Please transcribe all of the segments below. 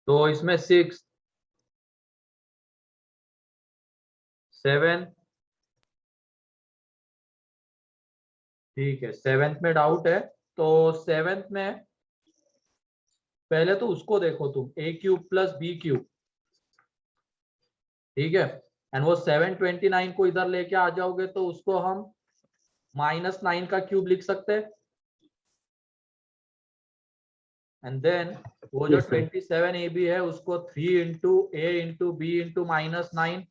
तो इसमें 6, 7, ठीक है, 7th में डाउट है। तो 7th में पहले तो उसको देखो तुम, a cube plus b cube, ठीक है। एंड वो 729 को इधर लेके आ जाओगे तो उसको हम -9 का क्यूब लिख सकते हैं। एंड देन वो जो 27 ए बी है उसको 3 into a into b into -9,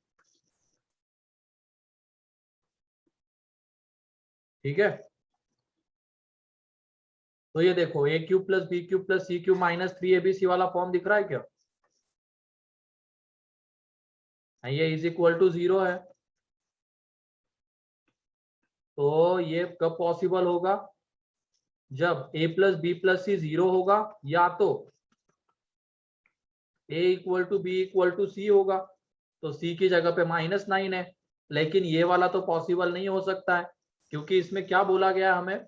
ठीक है। तो ये देखो a cube plus b cube plus c cube -3abc वाला फॉर्म दिख रहा है क्या? ये इज इक्वल टू 0 है। तो ये कब पॉसिबल होगा? जब a plus B plus C 0 होगा, या तो a equal to B equal to C होगा। तो c की जगह पे -9 है, लेकिन ये वाला तो पॉसिबल नहीं हो सकता है, क्योंकि इसमें क्या बोला गया हमें,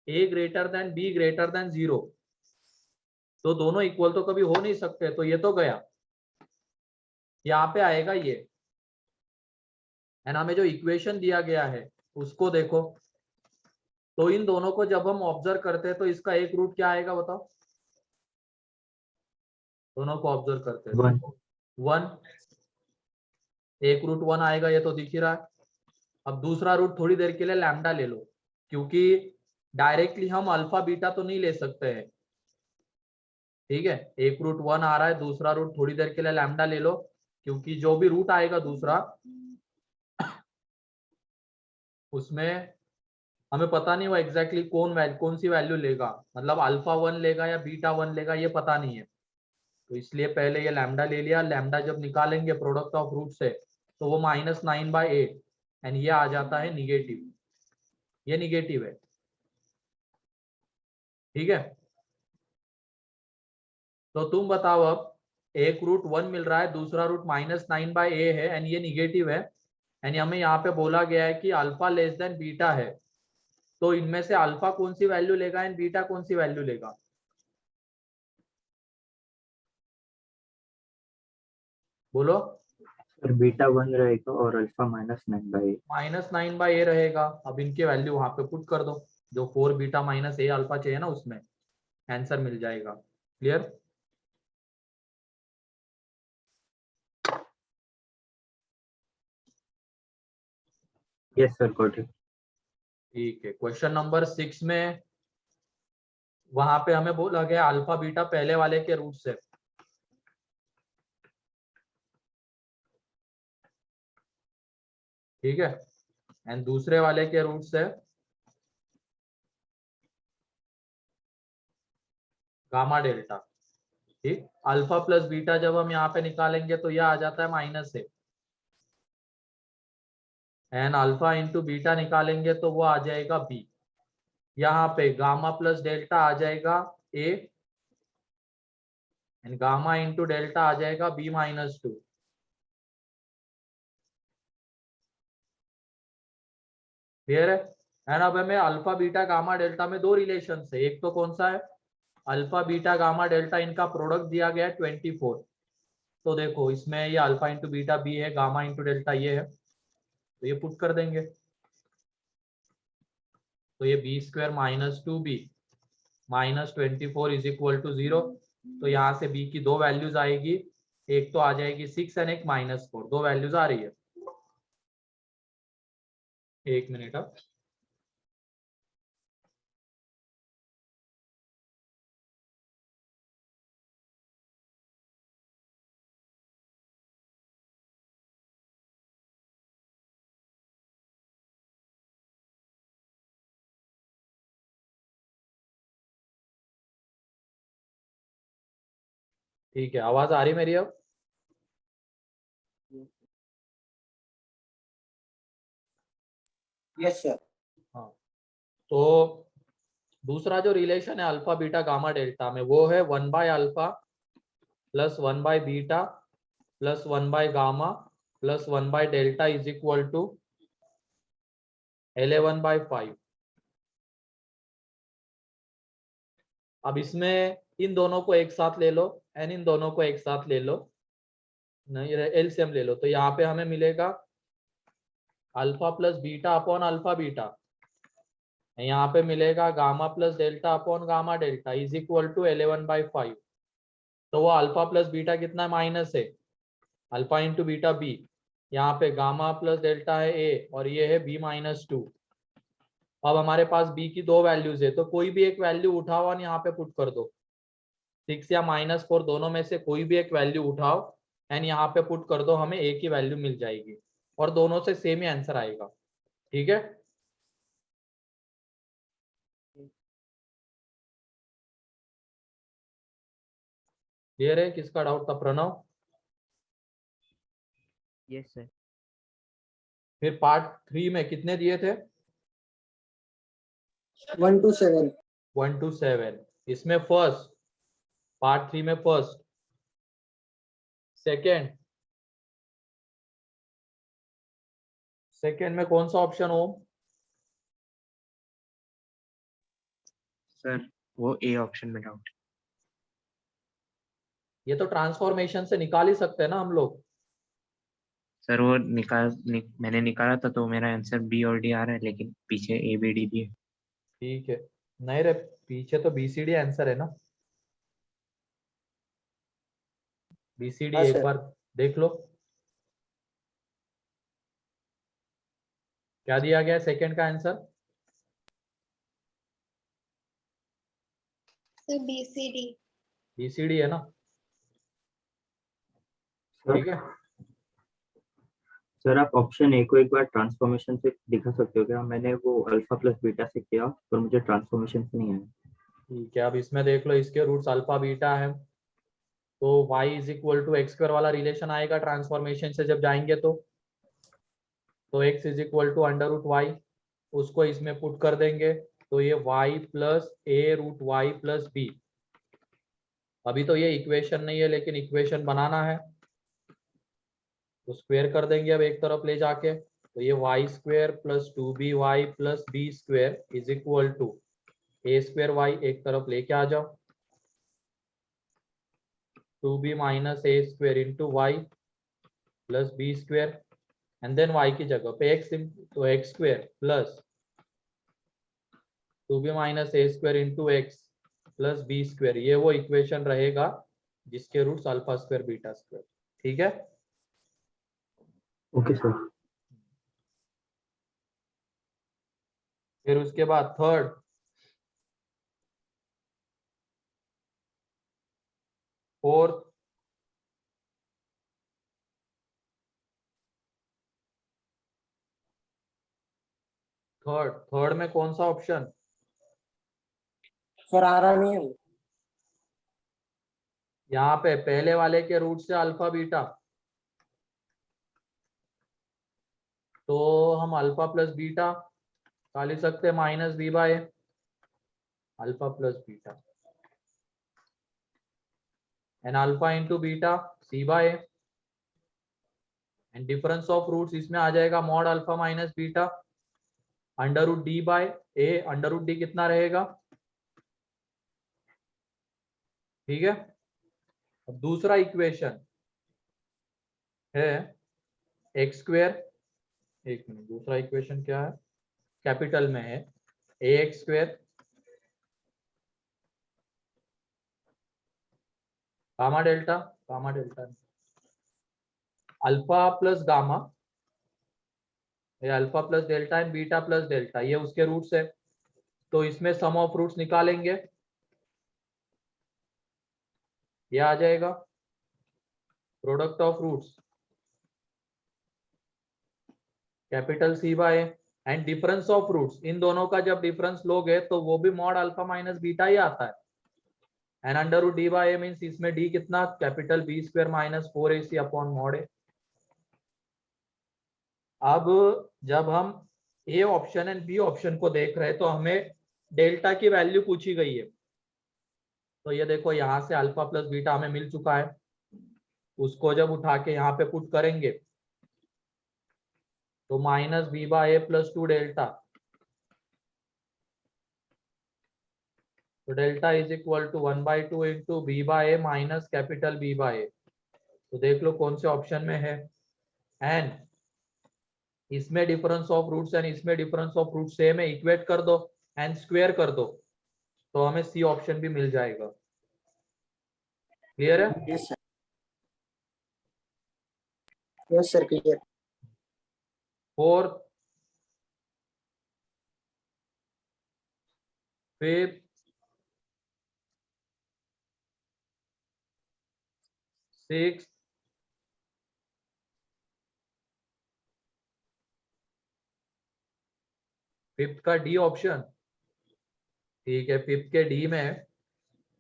a greater than b greater than 0। तो दोनों इक्वल तो कभी हो नहीं सकते, तो ये तो गया। यहाँ पे आएगा ये, एंड हमें जो इक्वेशन दिया गया है उसको देखो। तो इन दोनों को जब हम ऑब्जर्व करते हैं तो इसका एक रूट क्या आएगा बताओ? दोनों को ऑब्जर्व करते हैं तो 1, एक रूट 1 आएगा, ये तो दिख ही रहा है। अब दूसरा रूट थोड़ी देर के लिए लैम्डा ले लो, क्योंकि डायरेक्टली हम अल्फा बीटा तो नहीं ले सकते हैं, ठीक है। एक रूट 1 आ रहा है, दूसरा रूट थोड़ी देर के लिए लैम्डा ले लो, क्योंकि जो भी रूट आएगा दूसरा, उसमें हमें पता नहीं वो एग्जैक्टली कौन सी वैल्यू लेगा, मतलब अल्फा 1 लेगा या बीटा 1 लेगा, ये पता नहीं है। तो इसलिए पहले ये लैम्डा ले लिया। लैम्डा जब निकालेंगे प्रोडक्ट ऑफ रूट से, तो वो -9/8, एंड ये आ जाता है निगेटिव, ये निगेटिव है, ठीक है। तो तुम बताओ, अब एक रूट 1 मिल रहा है, दूसरा रूट -9/a है, एंड ये निगेटिव है, एंड हमें यहाँ पे बोला गया है कि अल्फा लेस देन बीटा है। तो इनमें से अल्फा कौन सी वैल्यू लेगा एंड बीटा कौन सी वैल्यू लेगा? बोलो। बीटा 1 रहेगा और अल्फा -9/8। -9/a रहेगा। अब इनके वैल्यू वहां पे पुट कर दो, जो 4 बीटा माइनस a अल्फा चाहिए ना, उसमें आंसर मिल जाएगा। Clear? Yes sir, got it. ठीक है। क्वेश्चन नंबर 6 में वहां पे हमें बोला गया अल्फा बीटा पहले वाले के रूट से, ठीक है, एंड दूसरे वाले के रूट से गामा डेल्टा, ठीक। अल्फा प्लस बीटा जब हम यहाँ पे निकालेंगे तो यह आ जाता है -a, and alpha into beta निकालेंगे तो वो आ जाएगा b। यहाँ पे गामा प्लस डेल्टा आ जाएगा a, and gamma into delta आ जाएगा b-2। क्लियर है? एंड अब हमें अल्फा बीटा गामा डेल्टा में दो रिलेशन है, एक तो कौन सा है, अल्फा बीटा गामा डेल्टा, इनका प्रोडक्ट दिया गया है 24। तो देखो इसमें ये अल्फा इंटू बीटा बी है, गामा इंटू डेल्टा ये है, तो ये पुट कर देंगे। तो ये b² -2b -24 is equal to 0। तो यहाँ से b की दो वैल्यूज आएगी, एक तो आ जाएगी 6 एंड एक -4, दो वैल्यूज आ रही है। एक मिनट अब, ठीक है। आवाज आ रही मेरी अब? Yes sir. हाँ। तो दूसरा जो रिलेशन है अल्फा बीटा गामा डेल्टा में, वो है 1/अल्फा प्लस 1/बीटा प्लस 1/गामा प्लस 1/डेल्टा इज इक्वल टू 11/5। अब इसमें इन दोनों को एक साथ ले लो, एन इन दोनों को एक साथ ले लो, नहीं एलसीएम ले लो, तो यहाँ पे हमें मिलेगा alpha plus beta upon alpha beta, यहाँ पे मिलेगा gamma plus delta upon gamma delta is equal to 11/5। तो वो अल्फा प्लस बीटा कितना माइनस है, अल्फा इंटू बीटा बी, यहाँ पे गामा प्लस डेल्टा है ए और ये है बी -2। अब हमारे पास बी की दो वैल्यूज है, तो कोई भी एक वैल्यू उठाओ और यहाँ पे पुट कर दो, 6 या -4 दोनों में से कोई भी एक वैल्यू उठाओ एंड यहाँ पे पुट कर दो, हमें ए की वैल्यू मिल जाएगी और दोनों से सेम ही आंसर आएगा। ठीक है, क्लियर है? किसका डाउट था? प्रणव। Yes sir. फिर पार्ट 3 में कितने दिए थे? 1 to 7। 1 to 7। इसमें फर्स्ट, पार्ट 3 में फर्स्ट, सेकेंड, सेकेंड में कौन सा ऑप्शन हो? सर वो ए ऑप्शन में डाउट। ये तो ट्रांसफॉर्मेशन से निकाल ही सकते हैं ना हम लोग। सर वो मैंने निकाला था तो मेरा आंसर बी और डी आ रहा है, लेकिन पीछे ए बी डी भी है। ठीक है, नहीं रे, पीछे तो बीसीडी आंसर है ना, बीसीडी हाँ एक सर। बार देख लो क्या दिया गया सेकंड का आंसर। बीसीडी। बीसीडी है ना, ठीक है। सर आप ऑप्शन ए को एक बार ट्रांसफॉर्मेशन से दिखा सकते हो क्या? मैंने वो अल्फा प्लस बीटा से किया पर मुझे ट्रांसफॉर्मेशन से नहीं आया। ठीक है, अब इसमें देख लो, इसके रूट्स अल्फा बीटा है, तो y is equal to x square वाला रिलेशन आएगा ट्रांसफॉर्मेशन से जब जाएंगे तो x is equal to under root y, उसको इसमें पुट कर देंगे तो ये y plus a root y plus b. अभी तो ये इक्वेशन नहीं है लेकिन इक्वेशन बनाना है, तो स्क्वायर कर देंगे अब एक तरफ ले जाके, तो ये Y square plus 2by plus B square is equal to A square Y, एक तरफ लेके आ जाओ, 2b minus A square into Y plus B square, and then y की जगह पे x, तो X square plus 2b minus A square into X plus B square, ये वो इक्वेशन रहेगा जिसके roots alpha square beta square. ठीक है, ओके सर। फिर उसके बाद थर्ड, फोर्थ, थर्ड में कौन सा ऑप्शन? सर आ रहा नहीं है। यहाँ पे पहले वाले के रूट से अल्फा बीटा, तो हम अल्फा प्लस बीटा का लिख सकते हैं minus B by alpha plus beta and alpha into beta C by and difference of roots इसमें आ जाएगा mod alpha minus beta under root D by A, under root D कितना रहेगा? ठीक है, अब दूसरा इक्वेशन है एक्स स्क्वायर, एक मिनट, दूसरा इक्वेशन क्या है? कैपिटल में है A X square gamma delta, gamma delta alpha plus gamma, ये alpha plus delta and beta plus delta, ये उसके रूट्स है, तो इसमें सम ऑफ रूट्स निकालेंगे, ये आ जाएगा product of roots capital C by and difference of roots, इन दोनों का जब डिफरेंस लोगे तो वो भी मॉड अल्फा माइनस बीटा ही आता है, and under root D by A means इसमें डी कितना? Capital B square minus 4ac upon mod A. अब जब हम A option and B option को देख रहे हैं तो हमें डेल्टा की वैल्यू पूछी गई है, तो ये देखो यहाँ से अल्फा प्लस बीटा हमें मिल चुका है, उसको जब उठा के यहाँ पे पुट करेंगे तो minus B by A plus 2 delta तो delta is equal to 1/2 into B by A minus capital B by A. तो देख लो कौन से ऑप्शन में है। एंड इसमें डिफरेंस ऑफ रूट्स एंड इसमें डिफरेंस ऑफ रूट सेम है, इक्वेट कर दो एंड स्क्वायर कर दो तो हमें सी ऑप्शन भी मिल जाएगा। क्लियर है? Yes, sir. Yes, sir. Clear. Fourth, fifth, six, fifth का डी ऑप्शन। ठीक है, फिफ्थ के डी में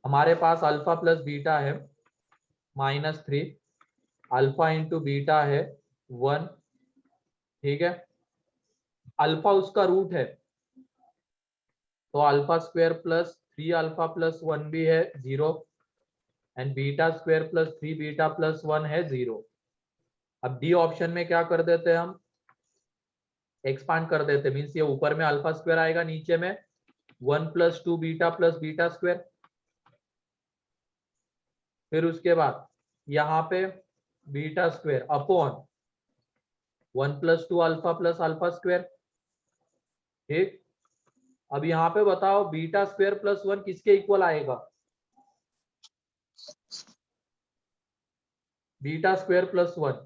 हमारे पास अल्फा प्लस बीटा है -3, अल्फा इंटू बीटा है 1। ठीक है, अल्फा उसका रूट है तो alpha square plus 3 alpha plus 1 भी है 0 and beta square plus 3 beta plus 1 है 0। अब डी ऑप्शन में क्या कर देते हैं हम, एक्सपांड कर देते, मीन्स ये ऊपर में अल्फा स्क्वायर आएगा, नीचे में 1 + 2 बीटा प्लस बीटा स्क्वायर। फिर उसके बाद यहाँ पे beta square upon 1 + 2 alpha plus alpha square. ठीक, अब यहाँ पे बताओ बीटा स्क्वायर प्लस 1 किसके इक्वल आएगा? Beta square plus 1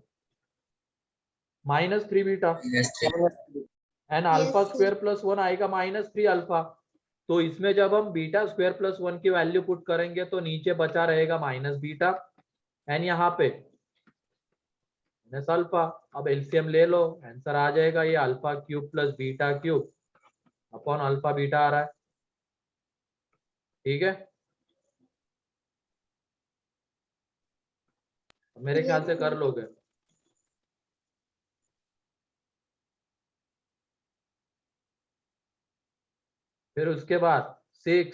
-3 beta and alpha square plus 1 आएगा -3 अल्फा। तो इसमें जब हम बीटा स्क्वायर प्लस 1 की वैल्यू पुट करेंगे तो नीचे बचा रहेगा माइनस बीटा एंड यहाँ पे अल्फा। अब एलसीएम ले लो, आंसर आ जाएगा ये alpha cube plus beta cube upon alpha beta आ रहा है। ठीक है, मेरे ख्याल से कर लोगे। फिर उसके बाद 6,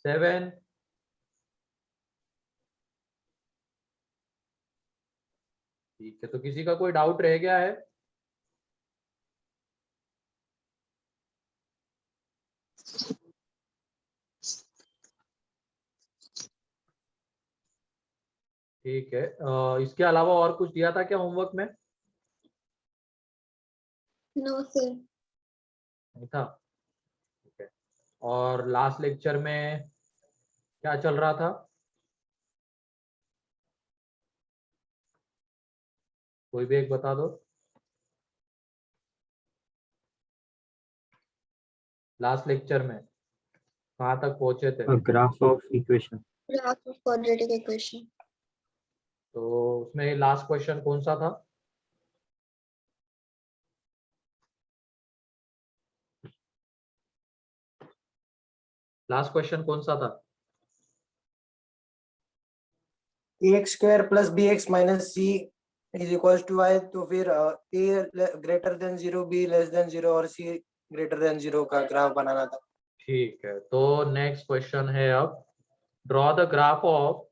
7, ठीक है, तो किसी का कोई डाउट रह गया है? ठीक है, इसके अलावा और कुछ दिया था क्या होमवर्क में? No sir. नहीं था। ठीक है, और लास्ट लेक्चर में क्या चल रहा था? कोई भी एक बता दो। लास्ट लेक्चर में कहाँ तक पहुंचे थे? Graph of equation. Graph of quadratic equation. तो उसमें लास्ट क्वेश्चन कौन सा था? लास्ट क्वेश्चन कौन सा था? ax square plus bx minus c is equals to y, तो फिर a greater than 0, b less than 0 और c greater than 0 का ग्राफ बनाना था। ठीक है, तो नेक्स्ट क्वेश्चन है अब draw the graph of,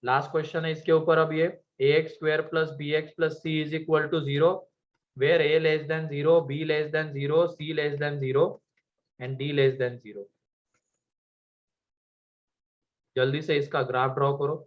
last question है इसके ऊपर। अब ये ax square plus bx plus c is equal to 0 where a less than 0, b less than 0, c less than 0 and d less than 0। जल्दी से इसका ग्राफ ड्रॉ करो।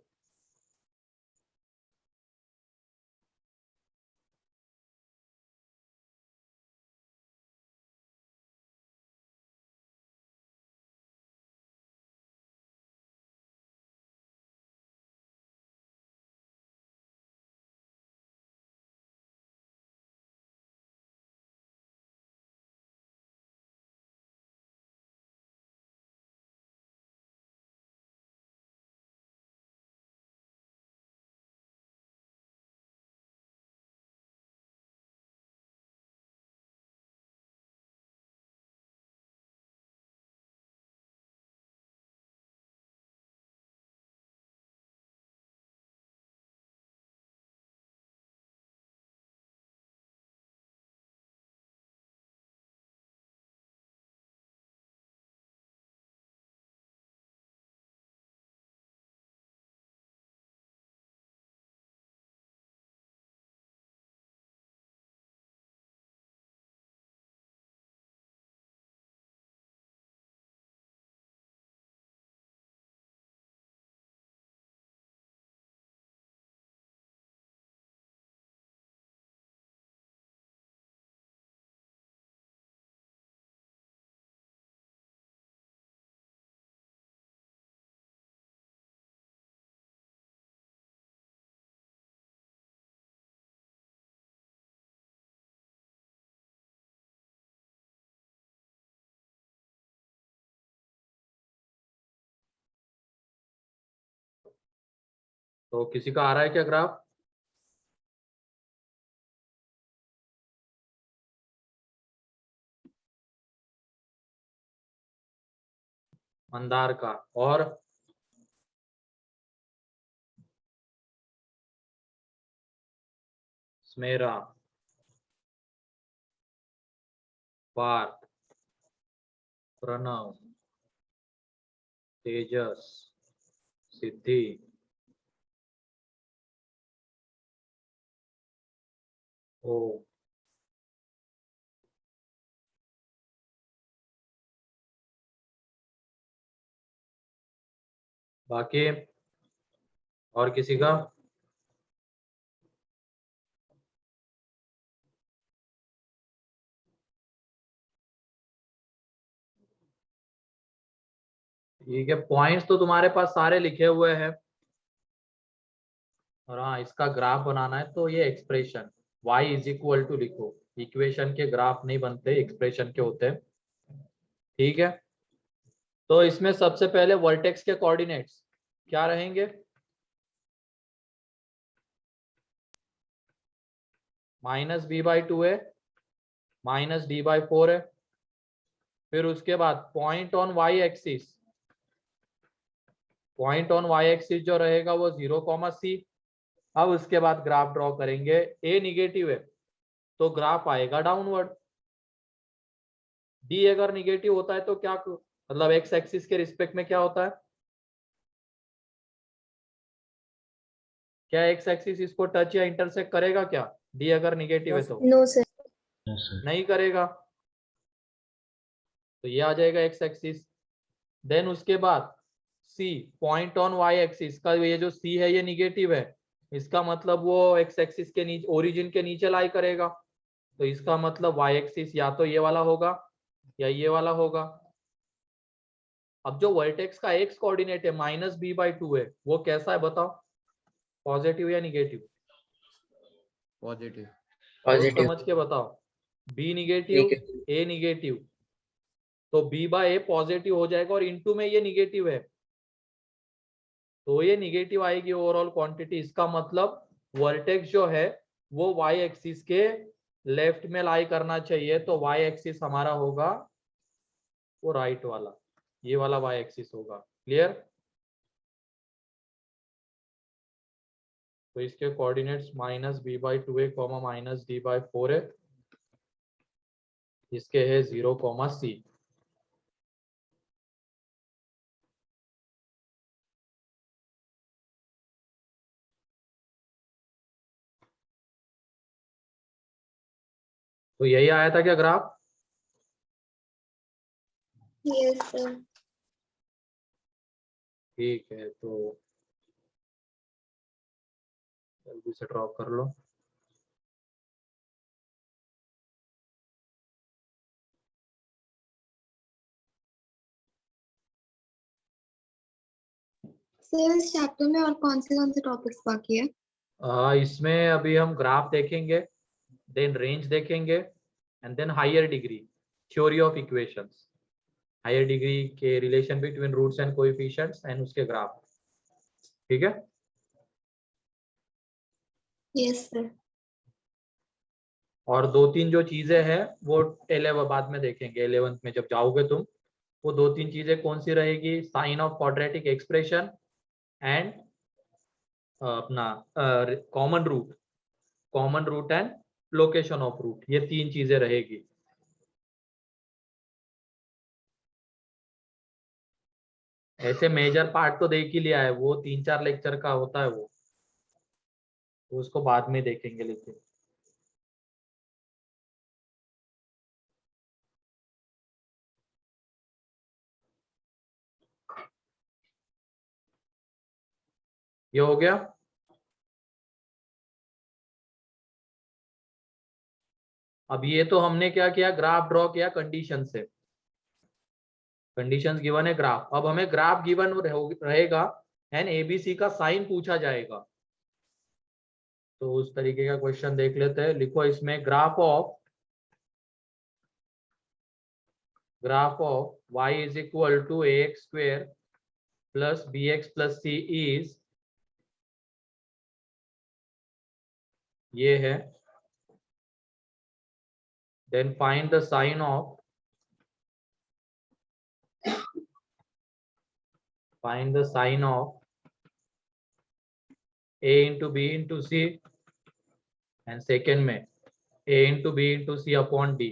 तो किसी का आ रहा है क्या ग्राफ? मंदार का और स्मेरा, पार्थ, प्रणव, तेजस, सिद्धि, ओ, बाकी और किसी का? ठीक है, पॉइंट्स तो तुम्हारे पास सारे लिखे हुए हैं। और हाँ, इसका ग्राफ बनाना है तो ये expression y is equal to लिखो। इक्वेशन के ग्राफ नहीं बनते, एक्सप्रेशन के होते हैं। ठीक है, तो इसमें सबसे पहले वर्टेक्स के कोऑर्डिनेट्स क्या रहेंगे? -b/2 है, -d/4 है। फिर उसके बाद पॉइंट ऑन y एक्सिस, जो रहेगा वो 0, c। अब उसके बाद ग्राफ ड्रॉ करेंगे। a निगेटिव है तो ग्राफ आएगा डाउनवर्ड। d अगर निगेटिव होता है तो क्या मतलब x एक्सिस के रिस्पेक्ट में क्या होता है? क्या x एक्सिस इसको टच या इंटरसेक्ट करेगा क्या? d अगर निगेटिव है तो No, sir. नहीं करेगा, तो ये आ जाएगा x एक्सिस। देन उसके बाद c, point on y axis का ये जो c है ये निगेटिव है, इसका मतलब वो x एक्सिस के नीचे, ओरिजिन के नीचे लाई करेगा। तो इसका मतलब y एक्सिस या तो ये वाला होगा या ये वाला होगा। अब जो वर्टेक्स का x कोऑर्डिनेट है -b/2 है, वो कैसा है बताओ? पॉजिटिव या निगेटिव? पॉजिटिव। सोच समझ के बताओ। b निगेटिव, a निगेटिव, तो b/a पॉजिटिव हो जाएगा और इनटू में ये निगेटिव है तो ये निगेटिव आएगी ओवरऑल क्वांटिटी। इसका मतलब वर्टेक्स जो है वो y एक्सिस के लेफ्ट में लाई करना चाहिए, तो y एक्सिस हमारा होगा वो राइट वाला, ये वाला y एक्सिस होगा। क्लियर? तो इसके कोऑर्डिनेट्स -b/2 है, -d/4 है, इसके है 0, c। तो यही आया था क्या ग्राफ? Yes, sir. ठीक है, तो जल्दी से ड्रॉ कर लो। सर इस चैप्टर में और कौन से टॉपिक्स बाकी है? इसमें अभी हम ग्राफ देखेंगे, देन रेंज देखेंगे, and then higher degree, theory of equations, higher degree के relation between roots and coefficients and उसके ग्राफ। ठीक है, यस सर। और 2-3 जो चीजें हैं वो 11 बाद में देखेंगे, 11th में जब जाओगे तुम। वो 2-3 चीजें कौन सी रहेगी? Sign of quadratic expression and अपना common root and location of root, ये 3 चीजें रहेगी। ऐसे मेजर पार्ट तो देख ही लिया है, वो 3-4 लेक्चर का होता है वो, तो उसको बाद में देखेंगे। लेकिन ये हो गया। अब ये तो हमने क्या किया, ग्राफ ड्रॉ किया कंडीशन से, कंडीशंस गिवन है ग्राफ। अब हमें ग्राफ गिवन रहेगा एंड एबीसी का साइन पूछा जाएगा, तो उस तरीके का क्वेश्चन देख लेते हैं। लिखो इसमें graph of y is equal to ax² + bx + c is ये है, then find the sign of a into b into c, and second में a into b into c upon d.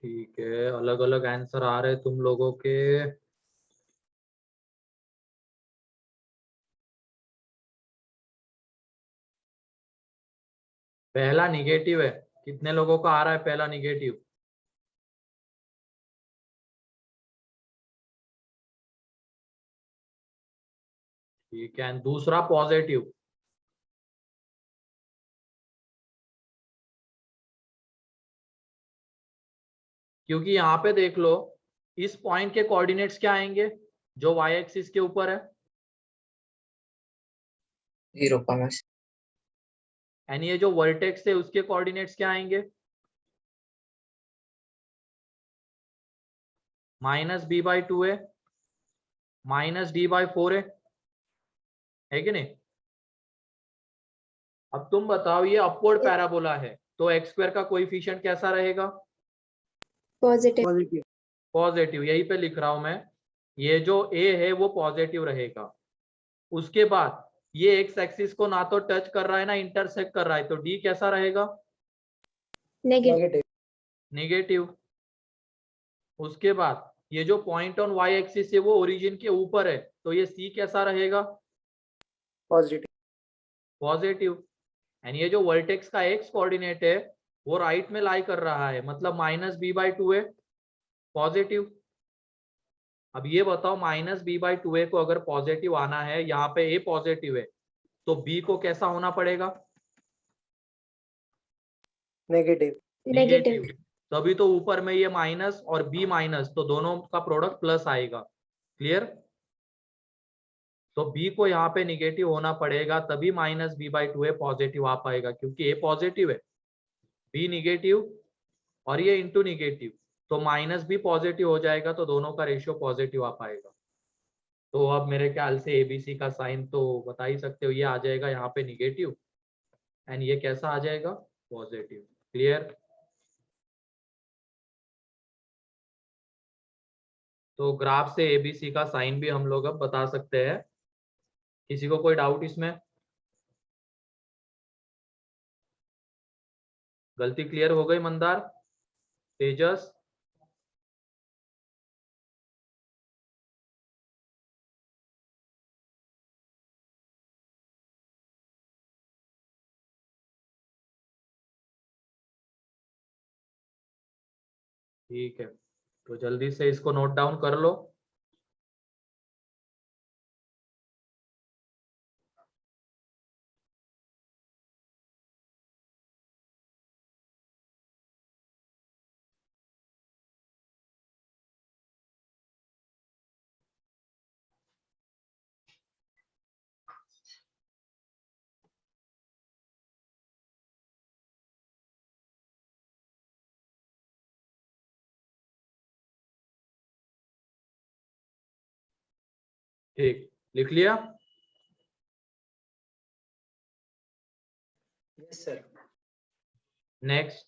ठीक है, अलग अलग आंसर आ रहे तुम लोगों के. पहला निगेटिव है, कितने लोगों का आ रहा है पहला निगेटिव? ठीक है, दूसरा पॉजिटिव. क्योंकि यहाँ पे देख लो, इस पॉइंट के कोऑर्डिनेट्स क्या आएंगे जो y एक्सिस के ऊपर है? 0, एंड ये जो वर्टेक्स है उसके कोऑर्डिनेट्स क्या आएंगे? -b/2 है, -d/4 है कि नहीं? अब तुम बताओ, ये अपवर्ड पैराबोला है तो x² का कोएफिशिएंट कैसा रहेगा? पॉजिटिव। पॉजिटिव। पॉजिटिव. यहीं पे लिख रहा हूं मैं, ये जो a है वो पॉजिटिव रहेगा. उसके बाद ये x एक्सिस को ना तो टच कर रहा है ना इंटरसेक्ट कर रहा है, तो d कैसा रहेगा? नेगेटिव। नेगेटिव। नेगेटिव. उसके बाद ये जो पॉइंट ऑन y एक्सिस है वो ओरिजिन के ऊपर है, तो ये c कैसा रहेगा? पॉजिटिव। पॉजिटिव. एंड ये जो वर्टेक्स का x कोऑर्डिनेट है वो राइट में लाई कर रहा है, मतलब -b/2 है, पॉजिटिव. अब ये बताओ, -b/2 को अगर पॉजिटिव आना है, यहाँ पे a पॉजिटिव है, तो b को कैसा होना पड़ेगा? नेगेटिव। नेगेटिव। तभी तो ऊपर में ये माइनस और b माइनस, तो दोनों का प्रोडक्ट प्लस आएगा. क्लियर? तो b को यहाँ पे निगेटिव होना पड़ेगा, तभी -b/2 पॉजिटिव आ पाएगा, क्योंकि a पॉजिटिव है, b निगेटिव और ये इंटू निगेटिव, तो -b पॉजिटिव हो जाएगा, तो दोनों का रेशियो पॉजिटिव आ पाएगा. तो अब मेरे ख्याल से एबीसी का साइन तो बता ही सकते हो, ये आ जाएगा यहाँ पे निगेटिव एंड ये कैसा आ जाएगा? पॉजिटिव. क्लियर? तो ग्राफ से एबीसी का साइन भी हम लोग अब बता सकते हैं. किसी को कोई डाउट इसमें? गलती क्लियर हो गई मंदार, तेजस? ठीक है, तो जल्दी से इसको नोट डाउन कर लो. ठीक, लिख लिया? Yes sir. Next,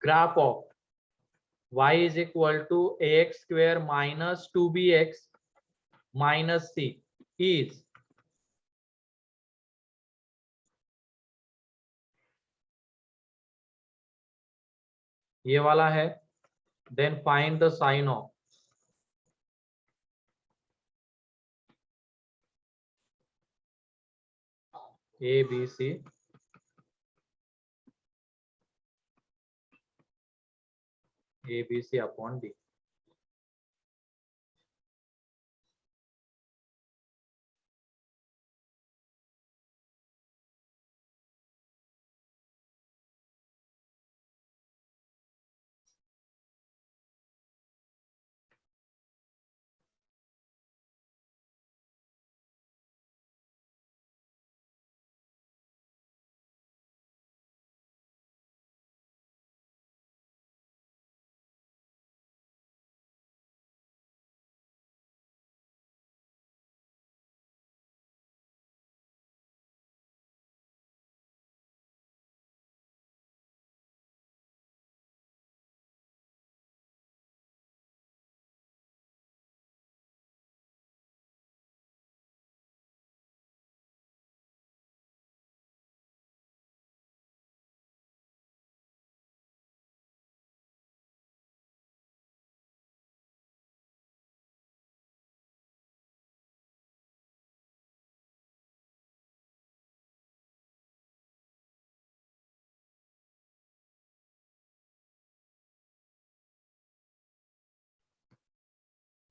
graph of y is equal to ax square minus 2bx minus c is ये वाला है, then find the sign of a b c upon d.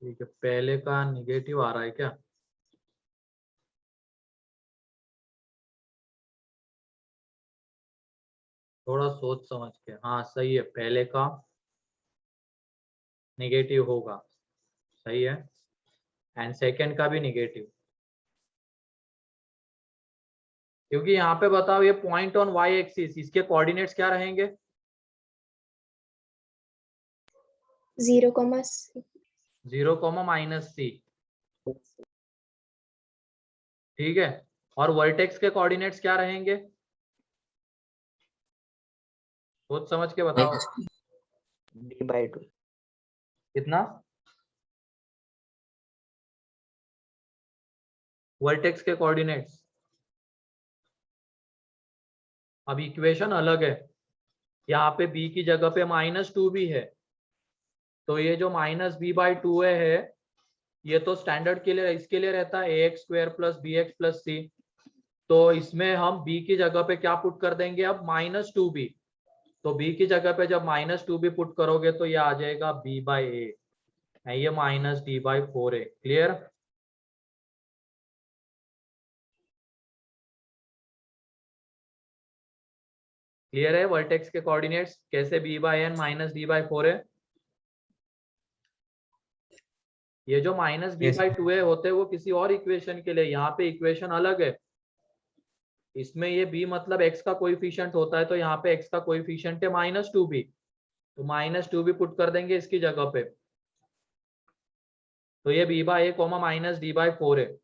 ठीक है, पहले का निगेटिव आ रहा है क्या? थोड़ा सोच समझ के, हाँ सही है, पहले का निगेटिव होगा, सही है, एंड सेकंड का भी निगेटिव, क्योंकि यहाँ पे बताओ ये पॉइंट ऑन वाई एक्सिस, इसके कोऑर्डिनेट्स क्या रहेंगे? 0, 0, -c, ठीक है, और वर्टेक्स के कोऑर्डिनेट्स क्या रहेंगे? सोच समझ के बताओ। b/2 कितना? वर्टेक्स के कोऑर्डिनेट्स, अब इक्वेशन अलग है, यहाँ पे b की जगह पे -2b है, तो ये जो -b/2 है ये तो स्टैंडर्ड के लिए इसके लिए रहता है ax square plus bx plus c, तो इसमें हम b की जगह पे क्या पुट कर देंगे अब? -2b, तो b की जगह पे जब -2b पुट करोगे तो ये आ जाएगा b/a, ये -d/4 है। क्लियर? क्लियर है वर्टेक्स के कोऑर्डिनेट्स कैसे b/n -d/4 है? ये जो -b/2 है होते हैं वो किसी और इक्वेशन के लिए, यहाँ पे इक्वेशन अलग है, इसमें ये b मतलब x का कोएफिशिएंट होता है, तो यहाँ पे x का कोएफिशिएंट है -2b, तो -2b पुट कर देंगे इसकी जगह पे, तो ये b/a -d/4 है।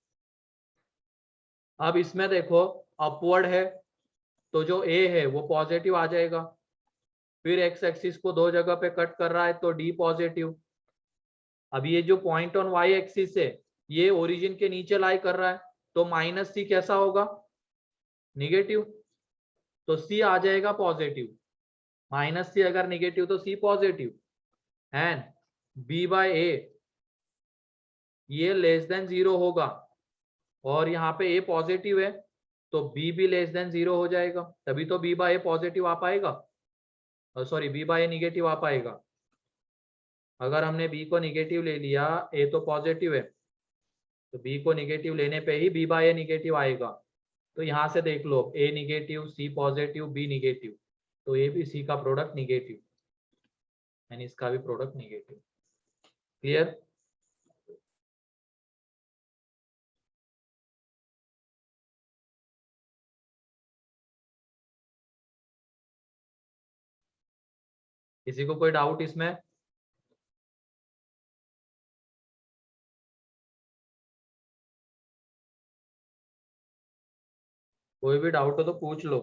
अब इसमें देखो अपवर्ड है तो जो a है वो पॉजिटिव आ जाएगा, फिर x एक्सिस को दो जगह पे कट कर रहा है तो d पॉजिटिव। अब ये जो पॉइंट ऑन y एक्सिस है ये ओरिजिन के नीचे लाई कर रहा है, तो -c कैसा होगा? निगेटिव, तो c आ जाएगा पॉजिटिव, -c अगर निगेटिव तो c पॉजिटिव, एंड b/a ये लेस देन 0 होगा, और यहाँ पे a पॉजिटिव है तो b भी लेस देन 0 हो जाएगा, तभी तो b/a पॉजिटिव आ पाएगा, सॉरी b/a निगेटिव आ पाएगा। अगर हमने b को निगेटिव ले लिया, a तो पॉजिटिव है, तो b को निगेटिव लेने पे ही b/a निगेटिव आएगा, तो यहाँ से देख लो a negative, c positive, b negative, तो a भी c का प्रोडक्ट निगेटिव, यानी इसका भी प्रोडक्ट निगेटिव। क्लियर? किसी को कोई डाउट इसमें? कोई भी डाउट हो तो पूछ लो।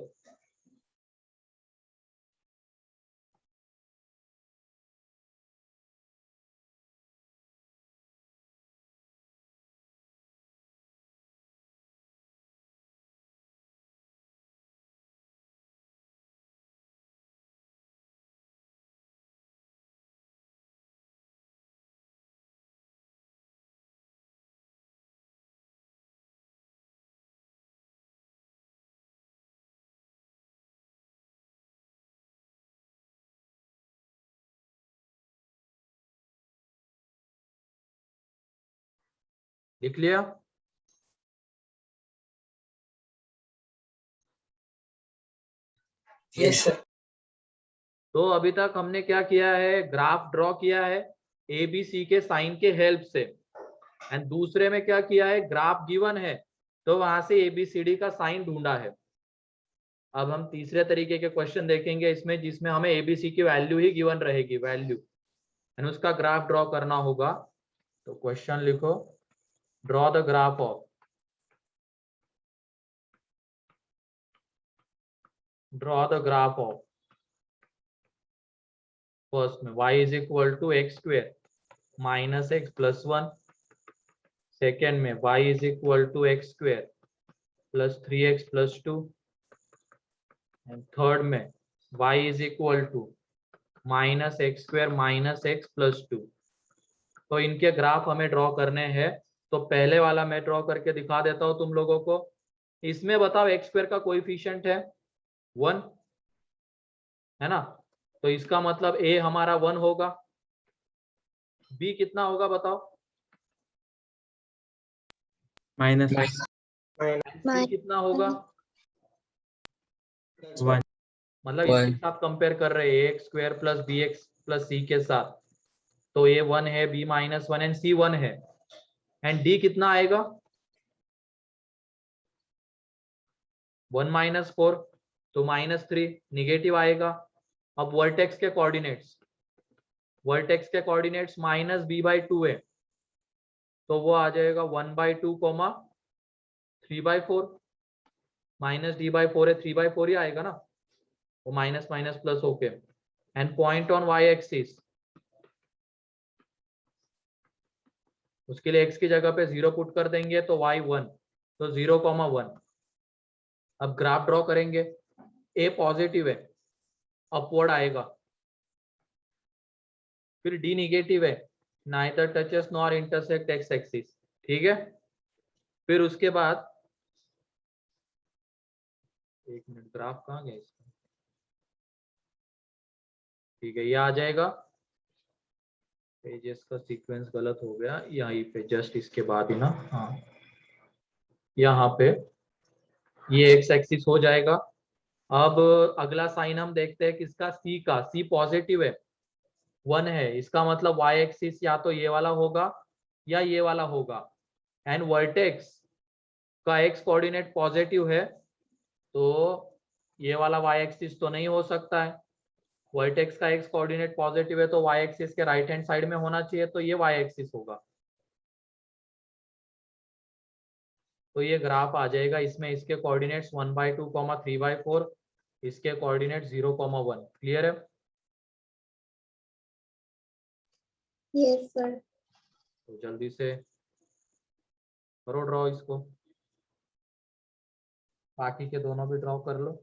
लिख लिया? Yes sir. तो अभी तक हमने क्या किया है, ग्राफ ड्रॉ किया है एबीसी के साइन के हेल्प से, एंड दूसरे में क्या किया है, ग्राफ गिवन है तो वहां से एबीसीडी का साइन ढूंढा है। अब हम तीसरे तरीके के क्वेश्चन देखेंगे इसमें, जिसमें हमें एबीसी की वैल्यू ही गिवन रहेगी, वैल्यू, एंड उसका ग्राफ ड्रॉ करना होगा। तो क्वेश्चन लिखो, draw the graph of, draw the graph of, first में y is equal to x square minus x plus one, second में y is equal to x square plus three x plus two, and third में y is equal to minus x square minus x plus two. तो इनके graph हमें draw करने हैं। तो पहले वाला मैं ड्रॉ करके दिखा देता हूं तुम लोगों को। इसमें बताओ एक्स स्क्वेयर का कोएफिशिएंट है 1, है ना? तो इसका मतलब a हमारा 1 होगा, b कितना होगा बताओ, माइनस c कितना होगा, वन। मतलब इसके साथ कंपेयर कर रहे हैं X square plus B X plus C के साथ। तो a 1 है, b माइनस 1 एंड c 1 है, एंड d कितना आएगा 1 माइनस 4, तो माइनस 3 निगेटिव आएगा। अब वर्टेक्स के कोऑर्डिनेट्स, वर्टेक्स के कोऑर्डिनेट्स माइनस b बाई 2 है, तो वो आ जाएगा 1 by 2 comma 3 by 4, minus d by 4 है, 3 बाई 4 ही आएगा ना, वो माइनस माइनस प्लस होके। And point on y axis, उसके लिए x की जगह पे 0 पुट कर देंगे तो y 1, तो 0 कॉमा 1। अब ग्राफ ड्रॉ करेंगे, a पॉजिटिव है, अपवर्ड आएगा, फिर d निगेटिव है, neither touches nor intersect x axis, ठीक है। फिर उसके बाद एक मिनट, ग्राफ कहाँ गया इसका, ठीक है, ये आ जाएगा। पेजेस का सीक्वेंस गलत हो गया, यहीं पे जस्ट इसके बाद ही ना, हाँ यहाँ पे ये एक्स एक्सिस हो जाएगा। अब अगला साइन हम देखते हैं किसका, सी का। सी पॉजिटिव है, 1 है, इसका मतलब y एक्सिस या तो ये वाला होगा या ये वाला होगा। एंड वर्टेक्स का x कोऑर्डिनेट पॉजिटिव है, तो ये वाला y एक्सिस तो नहीं हो सकता है। वर्टेक्स का x कोऑर्डिनेट पॉजिटिव है तो y एक्सिस के राइट हैंड साइड में होना चाहिए, तो ये y एक्सिस होगा। तो ये ग्राफ आ जाएगा, इसमें इसके कोऑर्डिनेट्स 1 बाई 2 कॉमा 3 बाई 4, इसके कोऑर्डिनेट 0 कॉमा 1। क्लियर है? Yes, sir. तो जल्दी से करो ड्रॉ इसको, बाकी के दोनों भी ड्रॉ कर लो।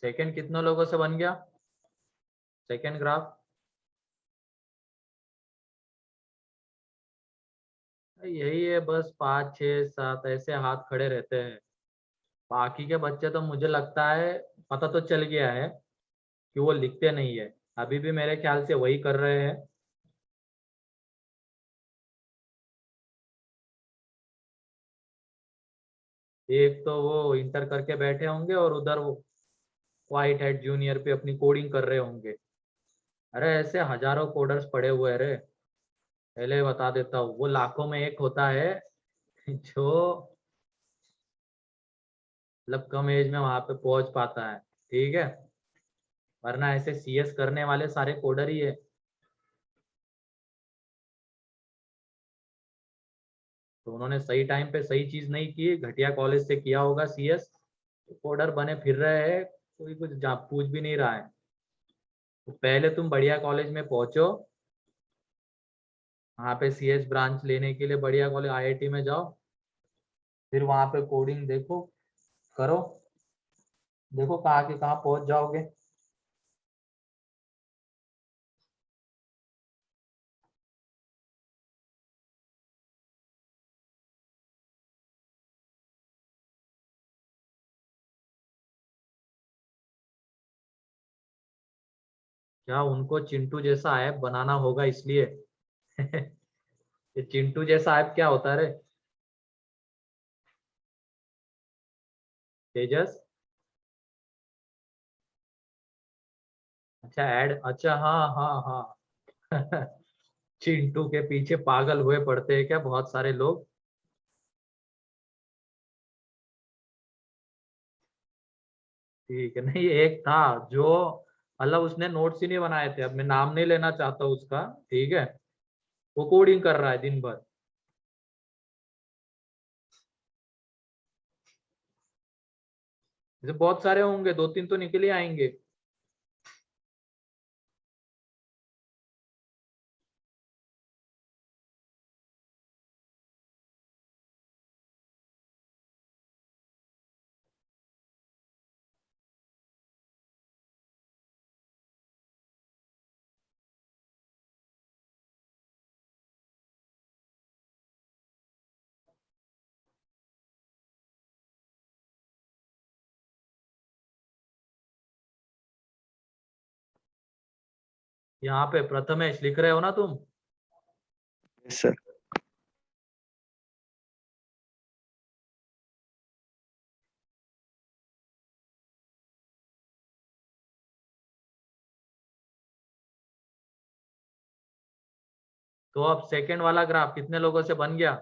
सेकंड कितने लोगों से बन गया सेकंड ग्राफ? यही है बस 5 6 7 ऐसे हाथ खड़े रहते हैं। बाकी के बच्चे तो मुझे लगता है पता तो चल गया है कि वो लिखते नहीं है, अभी भी मेरे ख्याल से वही कर रहे हैं। एक तो वो इंटर करके बैठे होंगे और उधर वो व्हाइट हेड जूनियर पे अपनी कोडिंग कर रहे होंगे। अरे ऐसे हजारों कोडर्स पड़े हुए हैं रे, पहले बता देता हूँ, वो लाखों में एक होता है जो मतलब कम एज में वहां पे पहुंच पाता है, ठीक है, वरना ऐसे सीएस करने वाले सारे कोडर ही है। तो उन्होंने सही टाइम पे सही चीज नहीं की, घटिया कॉलेज से किया होगा सीएस, कोडर बने फिर रहे हैं, कोई कुछ पूछ भी नहीं रहा है। तो पहले तुम बढ़िया कॉलेज में पहुंचो, वहाँ पे सीएस ब्रांच लेने के लिए बढ़िया कॉलेज आईआईटी में जाओ, फिर वहाँ पे कोडिंग देखो, करो, देखो कहाँ के कहाँ पहुंच जाओगे। क्या उनको चिंटू जैसा ऐप बनाना होगा इसलिए ये चिंटू जैसा ऐप क्या होता है रे तेजस? अच्छा ऐड, अच्छा हाँ हाँ हाँ चिंटू के पीछे पागल हुए पड़ते हैं क्या बहुत सारे लोग? ठीक है, नहीं एक था जो मतलब उसने नोट्स ही नहीं बनाए थे, अब मैं नाम नहीं लेना चाहता उसका, ठीक है, वो कोडिंग कर रहा है दिन भर। जैसे बहुत सारे होंगे, 2 3 तो निकल ही आएंगे। यहाँ पे प्रथमेश लिख रहे हो ना तुम? Yes, sir. तो अब सेकंड वाला ग्राफ कितने लोगों से बन गया?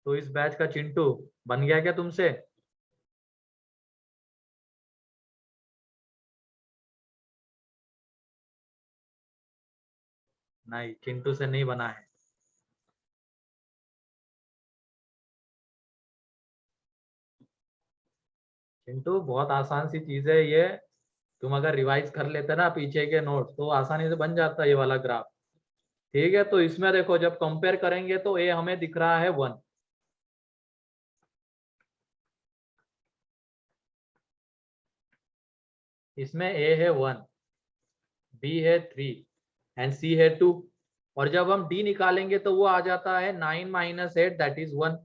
तो इस बैच का चिंटू बन गया क्या तुमसे? नहीं, चिंटू से नहीं बना है। चिंटू बहुत आसान सी चीज है ये, तुम अगर रिवाइज कर लेते ना पीछे के नोट्स तो आसानी से बन जाता है ये वाला ग्राफ। ठीक है, तो इसमें देखो जब कंपेयर करेंगे तो ए हमें दिख रहा है 1, इसमें ए है 1, बी है 3 एंड सी है 2, और जब हम डी निकालेंगे तो वो आ जाता है 9 - 8 दैट इज 1।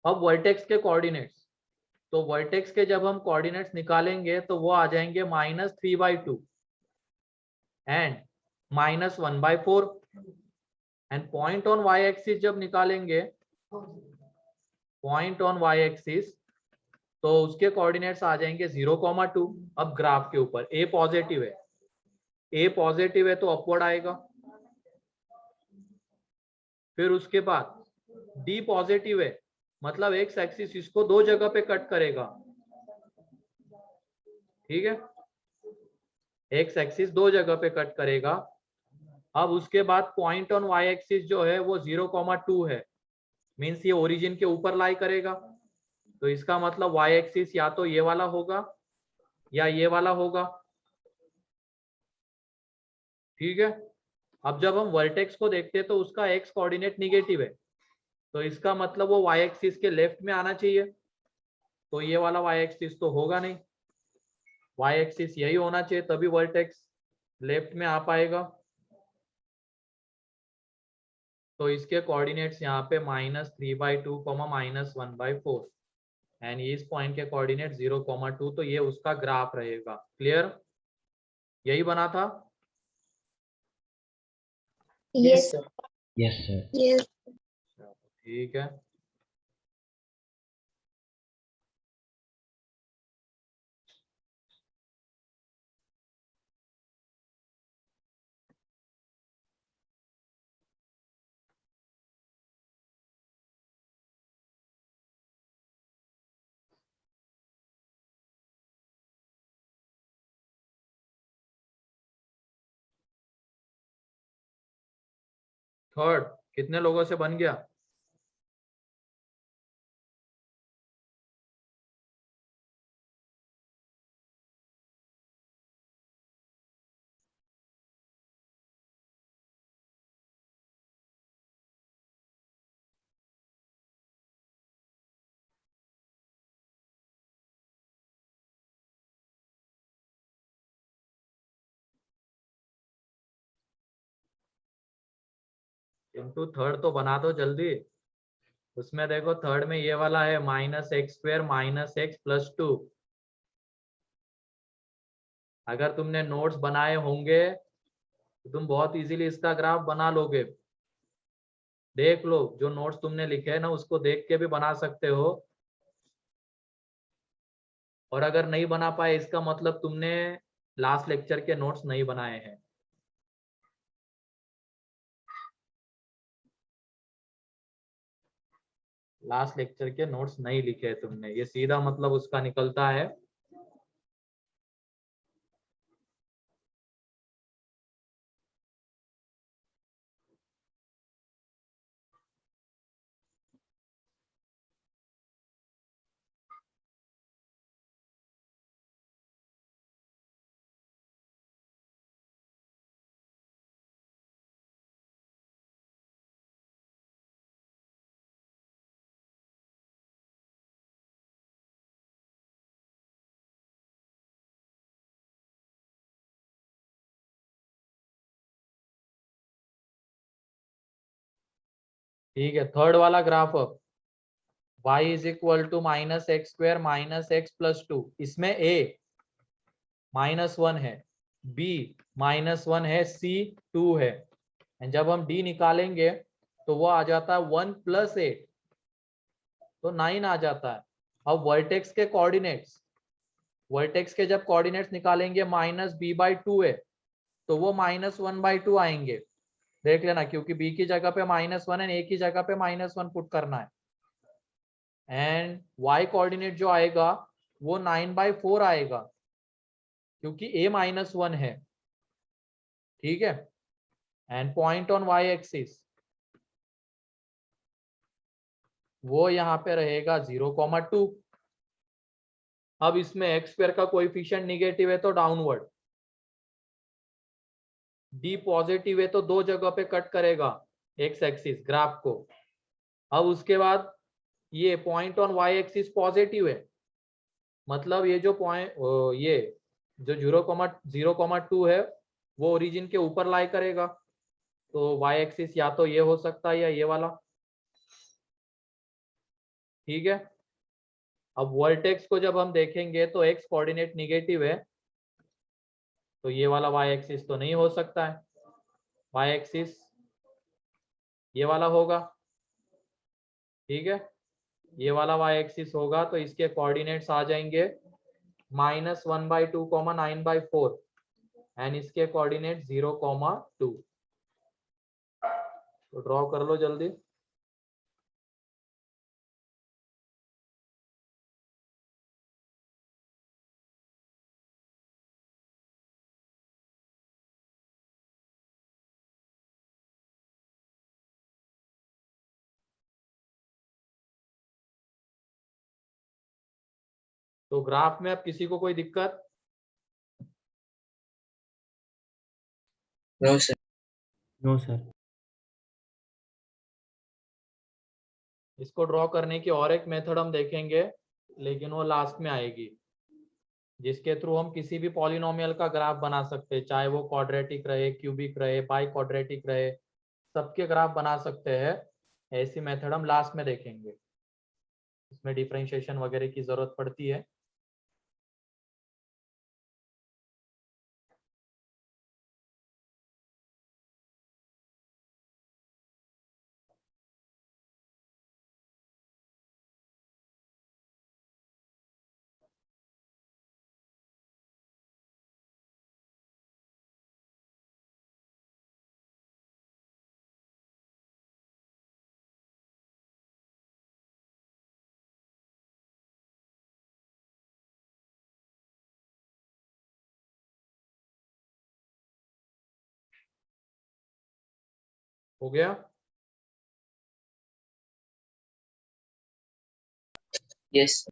अब वर्टेक्स के कोऑर्डिनेट्स, तो वर्टेक्स के जब हम कोऑर्डिनेट्स निकालेंगे तो वो आ जाएंगे -3/2 and -1/4, and point on y axis जब निकालेंगे, पॉइंट ऑन वाई एक्सिस, तो उसके कोऑर्डिनेट्स आ जाएंगे 0,2। अब ग्राफ के ऊपर ए पॉजिटिव है, ए पॉजिटिव है तो अपवर्ड आएगा, फिर उसके बाद डी पॉजिटिव है मतलब एक्स एक्सिस इसको 2 जगह पे कट करेगा, ठीक है, एक्स एक्सिस 2 जगह पे कट करेगा। अब उसके बाद पॉइंट ऑन वाई एक्सिस जो है वो 0,2 है, मीन्स ये ओरिजिन के ऊपर लाई करेगा, तो इसका मतलब वाई एक्सिस या तो ये वाला होगा या ये वाला होगा। ठीक है। अब जब हम वर्टेक्स को देखते हैं तो उसका एक्स कोऑर्डिनेट निगेटिव है, तो इसका मतलब वो वाई एक्सिस के लेफ्ट में आना चाहिए, तो ये वाला वाई एक्सिस तो होगा नहीं, वाई एक्सिस यही होना चाहिए, तभी वर्टेक्स लेफ्ट में आ पाएगा। तो इसके कोऑर्डिनेट्स यहाँ पे -3/2 -1/4 एंड इस पॉइंट के कोऑर्डिनेट 0,2, तो ये उसका ग्राफ रहेगा। क्लियर? यही बना था। Yes. sir. Yes, sir. Yes. ठीक है। थर्ड कितने लोगों से बन गया? किंतु थर्ड तो बना दो जल्दी। उसमें देखो थर्ड में ये वाला है -x² - x + 2। अगर तुमने नोट्स बनाए होंगे तो तुम बहुत इजीली इसका ग्राफ बना लोगे। देख लो, जो नोट्स तुमने लिखे हैं ना उसको देख के भी बना सकते हो, और अगर नहीं बना पाए इसका मतलब तुमने लास्ट लेक्चर के नोट्स नहीं बनाए हैं। लास्ट लेक्चर के नोट्स नहीं लिखे हैं तुमने, ये सीधा मतलब उसका निकलता है। ठीक है, थर्ड वाला ग्राफ y = -x² - x + 2। इसमें a -1 है, b -1 है, c 2 है, एंड जब हम d निकालेंगे तो वो आ जाता है 1 + 8, तो 9 आ जाता है। अब वर्टेक्स के कोऑर्डिनेट्स, वर्टेक्स के जब कोऑर्डिनेट्स निकालेंगे -b/2 है, तो वो -1/2 आएंगे। देख लेना, क्योंकि b की जगह पे -1 है, a की जगह पे -1 पुट करना है। एंड y कोऑर्डिनेट जो आएगा वो 9/4 आएगा, क्योंकि a -1 है। ठीक है, and point on y axis वो यहाँ पे रहेगा 0,2। अब इसमें x² का कोएफिशिएंट निगेटिव है तो डाउनवर्ड, d पॉजिटिव है तो दो जगह पे कट करेगा x एक्सिस ग्राफ को। अब उसके बाद ये point on y axis positive है, मतलब ये जो पॉइंट, ये जो 0,2 है वो ओरिजिन के ऊपर लाई करेगा, तो y एक्सिस या तो ये हो सकता है या ये वाला। ठीक है, अब वर्टेक्स को जब हम देखेंगे तो x कोऑर्डिनेट निगेटिव है, तो ये वाला y एक्सिस तो नहीं हो सकता है, y एक्सिस ये वाला होगा। ठीक है, ये वाला y एक्सिस होगा, तो इसके कोऑर्डिनेट्स आ जाएंगे -1/2 9/4 एंड इसके कोऑर्डिनेट 0,2। तो ड्रॉ कर लो जल्दी। तो ग्राफ में अब किसी को कोई दिक्कत? No, sir. No sir. इसको ड्रॉ करने की और एक मेथड हम देखेंगे, लेकिन वो लास्ट में आएगी, जिसके थ्रू हम किसी भी पॉलिनोमियल का ग्राफ बना सकते हैं, चाहे वो क्वाड्रेटिक रहे, क्यूबिक रहे, बाई क्वाड्रेटिक रहे, सबके ग्राफ बना सकते हैं। ऐसी मेथड हम लास्ट में देखेंगे, इसमें डिफरेंशिएशन वगैरह की जरूरत पड़ती है। हो गया? Yes. Sir.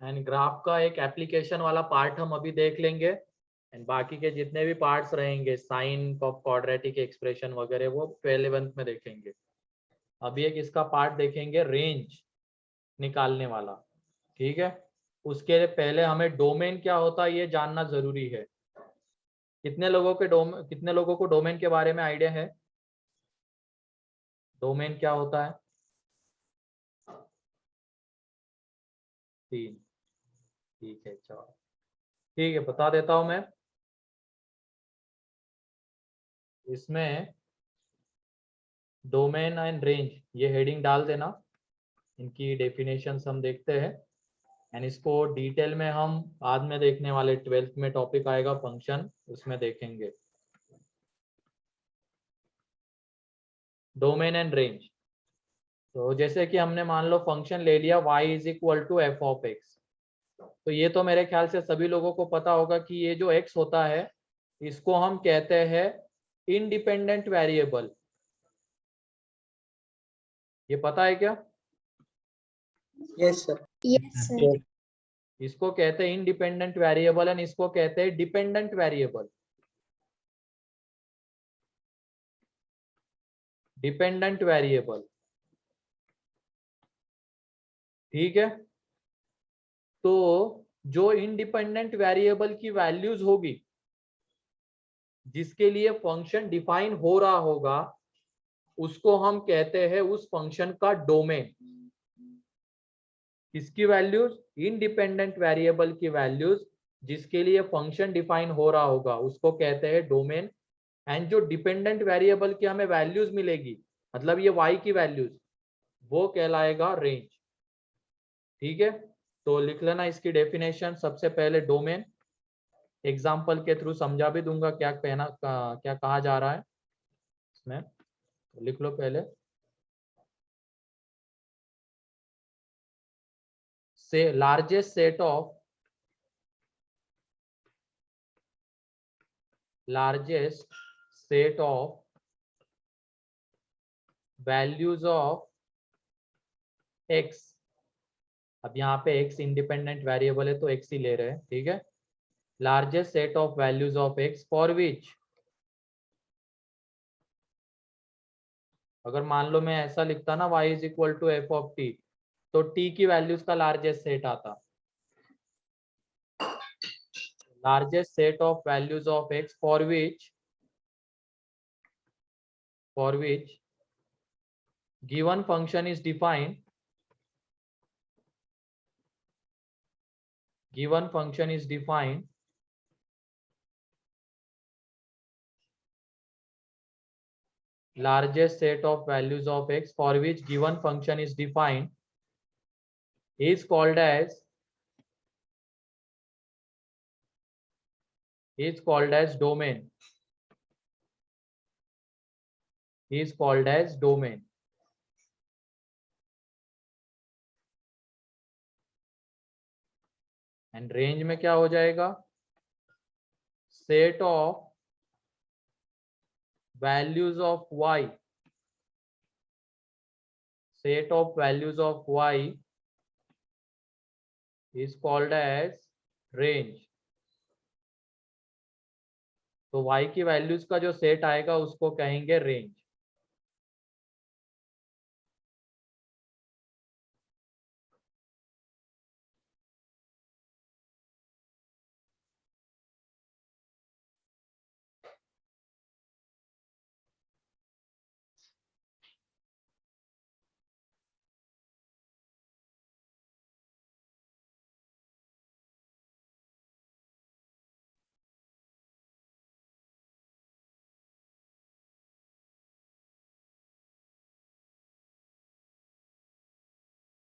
एंड ग्राफ का एक एप्लीकेशन वाला पार्ट हम अभी देख लेंगे, एंड बाकी के जितने भी पार्ट्स रहेंगे, साइन ऑफ क्वाड्रेटिक एक्सप्रेशन वगैरह, वो 12th में देखेंगे। अभी एक इसका पार्ट देखेंगे, रेंज निकालने वाला, ठीक है। उसके पहले हमें डोमेन क्या होता है ये जानना जरूरी है। कितने लोगों को डोमेन के बारे में आइडिया है? डोमेन क्या होता है? 3। ठीक है, चलो ठीक है, बता देता हूं मैं। इसमें डोमेन एंड रेंज, ये हेडिंग डाल देना, इनकी डेफिनेशंस हम देखते हैं, एंड इसको डिटेल में हम बाद में देखने वाले, 12th में टॉपिक आएगा फंक्शन, उसमें देखेंगे डोमेन एंड रेंज। तो जैसे कि हमने मान लो फंक्शन ले लिया y is equal to f of x, तो ये तो मेरे ख्याल से सभी लोगों को पता होगा कि ये जो x होता है, इसको हम कहते हैं इंडिपेंडेंट वेरिएबल। ये पता है क्या? Yes, sir. Yes, sir. इसको कहते हैं इंडिपेंडेंट वेरिएबल, एंड इसको कहते हैं डिपेंडेंट वेरिएबल। डिपेंडेंट वेरिएबल, ठीक है। तो जो इंडिपेंडेंट वेरिएबल की वैल्यूज होगी, जिसके लिए फंक्शन डिफाइन हो रहा होगा, उसको हम कहते हैं उस फंक्शन का डोमेन। किसकी वैल्यूज? इंडिपेंडेंट वेरिएबल की वैल्यूज, जिसके लिए फंक्शन डिफाइन हो रहा होगा, उसको कहते हैं डोमेन। एंड जो डिपेंडेंट वेरिएबल की हमें वैल्यूज मिलेगी, मतलब ये y की वैल्यूज, वो कहलाएगा रेंज, ठीक है। तो लिख लेना इसकी डेफिनेशन। सबसे पहले डोमेन, एग्जाम्पल के थ्रू समझा भी दूंगा क्या क्या कहा जा रहा है इसमें, तो लिख लो पहले। से largest set of values of x। अब यहाँ पे x इंडिपेंडेंट वेरिएबल है तो x ही ले रहे हैं, ठीक है। Largest set of values of x for which, अगर मान लो मैं ऐसा लिखता ना y is equal to f of t, तो t की वैल्यूज का लार्जेस्ट सेट आता। Largest set of values of x for which given function is defined, largest set of values of x for which given function is defined is called as domain. And range में क्या हो जाएगा? Set of values of y, set of values of y is called as range. तो y की वैल्यूज का जो set आएगा उसको कहेंगे रेंज.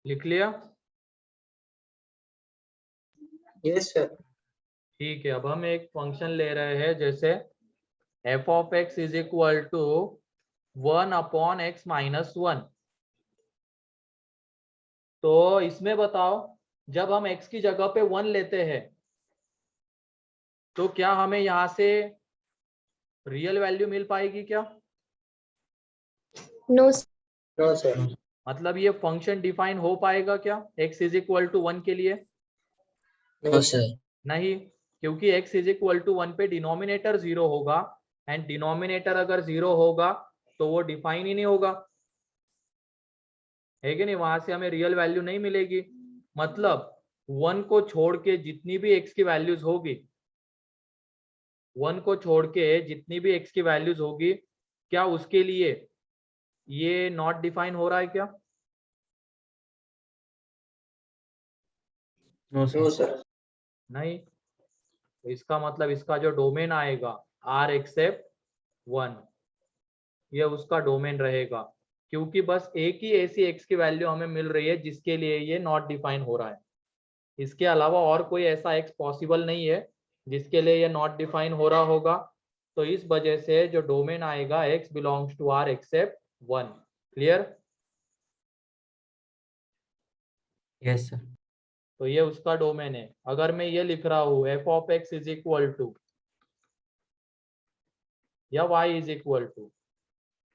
लिख लिया? Yes sir. ठीक है, अब हम एक फंक्शन ले रहे हैं जैसे f of x is equal to 1 upon x minus 1. तो इसमें बताओ, जब हम x की जगह पे 1 लेते हैं तो क्या हमें यहाँ से रियल वैल्यू मिल पाएगी क्या? No. No sir. मतलब ये फंक्शन डिफाइन हो पाएगा क्या x इज इक्वल टू 1 के लिए? No, sir. नहीं, क्योंकि x इज इक्वल टू 1 पे डिनोमिनेटर 0 होगा, एंड डिनोमिनेटर अगर 0 होगा तो वो डिफाइन ही नहीं होगा, है कि नहीं? वहां से हमें रियल वैल्यू नहीं मिलेगी. मतलब 1 को छोड़ के जितनी भी x की वैल्यूज होगी, 1 को छोड़ के जितनी भी x की वैल्यूज होगी, क्या उसके लिए ये नॉट डिफाइन हो रहा है क्या? No, sir. No sir. नहीं. तो इसका मतलब इसका जो डोमेन आएगा r एक्सेप्ट 1, ये उसका डोमेन रहेगा, क्योंकि बस एक ही ऐसी x की वैल्यू हमें मिल रही है जिसके लिए ये नॉट डिफाइन हो रहा है. इसके अलावा और कोई ऐसा x पॉसिबल नहीं है जिसके लिए ये नॉट डिफाइन हो रहा होगा. तो इस वजह से जो डोमेन आएगा x belongs to r except 1. Clear? Yes, sir. तो ये उसका डोमेन है. अगर मैं ये लिख रहा हूँ f of x is equal to या y is equal to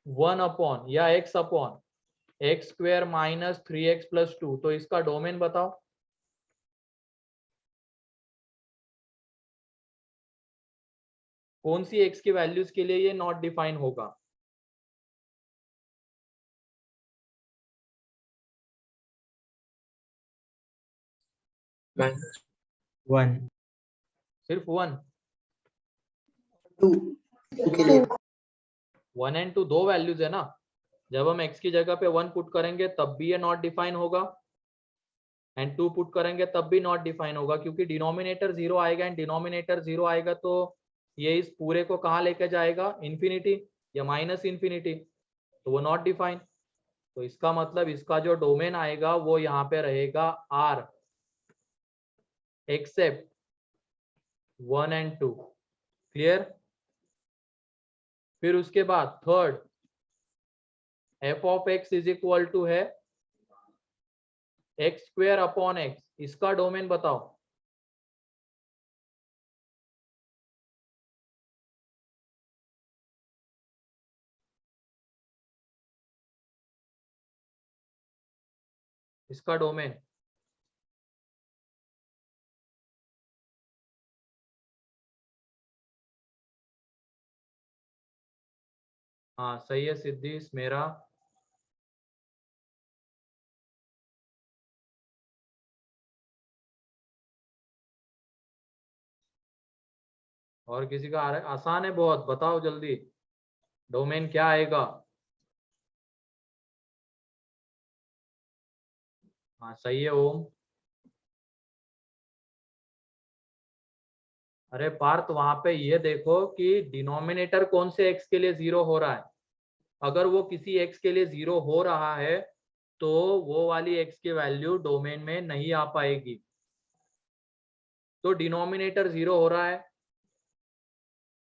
1 upon या x upon x square minus 3x plus 2, तो इसका डोमेन बताओ. कौन सी x की वैल्यूज के लिए ये नॉट डिफाइन होगा? Minus. 1. सिर्फ 1? 2 के लिए. 1 एंड 2 दो वैल्यूज है ना. जब हम x की जगह पे 1 पुट करेंगे तब भी ये नॉट डिफाइन होगा, एंड 2 पुट करेंगे तब भी नॉट डिफाइन होगा, क्योंकि डिनोमिनेटर 0 आएगा, एंड डिनोमिनेटर 0 आएगा तो ये इस पूरे को कहाँ लेके जाएगा? इन्फिनिटी या माइनस इन्फिनिटी, तो वो नॉट डिफाइन. तो इसका मतलब इसका जो डोमेन आएगा वो यहाँ पे रहेगा r एक्सेप्ट 1 एंड 2. क्लियर? फिर उसके बाद third, f of x is equal to है एक्स स्क्वेयर अपॉन एक्स, इसका डोमेन बताओ. इसका डोमेन हाँ सही है सिद्धि मेरा. और किसी का आ रहा है? आसान है बहुत, बताओ जल्दी, डोमेन क्या आएगा? हाँ सही है ओम. अरे पार्थ, वहां पे ये देखो कि डिनोमिनेटर कौन से x के लिए 0 हो रहा है. अगर वो किसी x के लिए 0 हो रहा है तो वो वाली x की वैल्यू डोमेन में नहीं आ पाएगी. तो डिनोमिनेटर 0 हो रहा है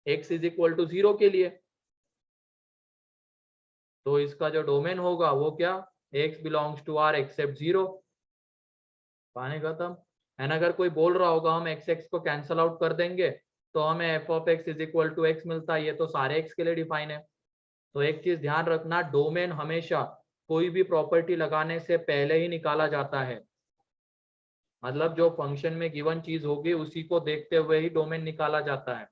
x इज इक्वल टू 0 के लिए, तो इसका जो डोमेन होगा वो क्या? x belongs to r except 0. कहानी खत्म. एंड अगर कोई बोल रहा होगा हम x को कैंसल आउट कर देंगे तो हमें f of x is equal to x मिलता है, ये तो सारे x के लिए डिफाइन है. तो एक चीज ध्यान रखना, डोमेन हमेशा कोई भी प्रॉपर्टी लगाने से पहले ही निकाला जाता है। मतलब जो फंक्शन में गिवन चीज होगी उसी को देखते हुए ही डोमेन निकाला जाता है।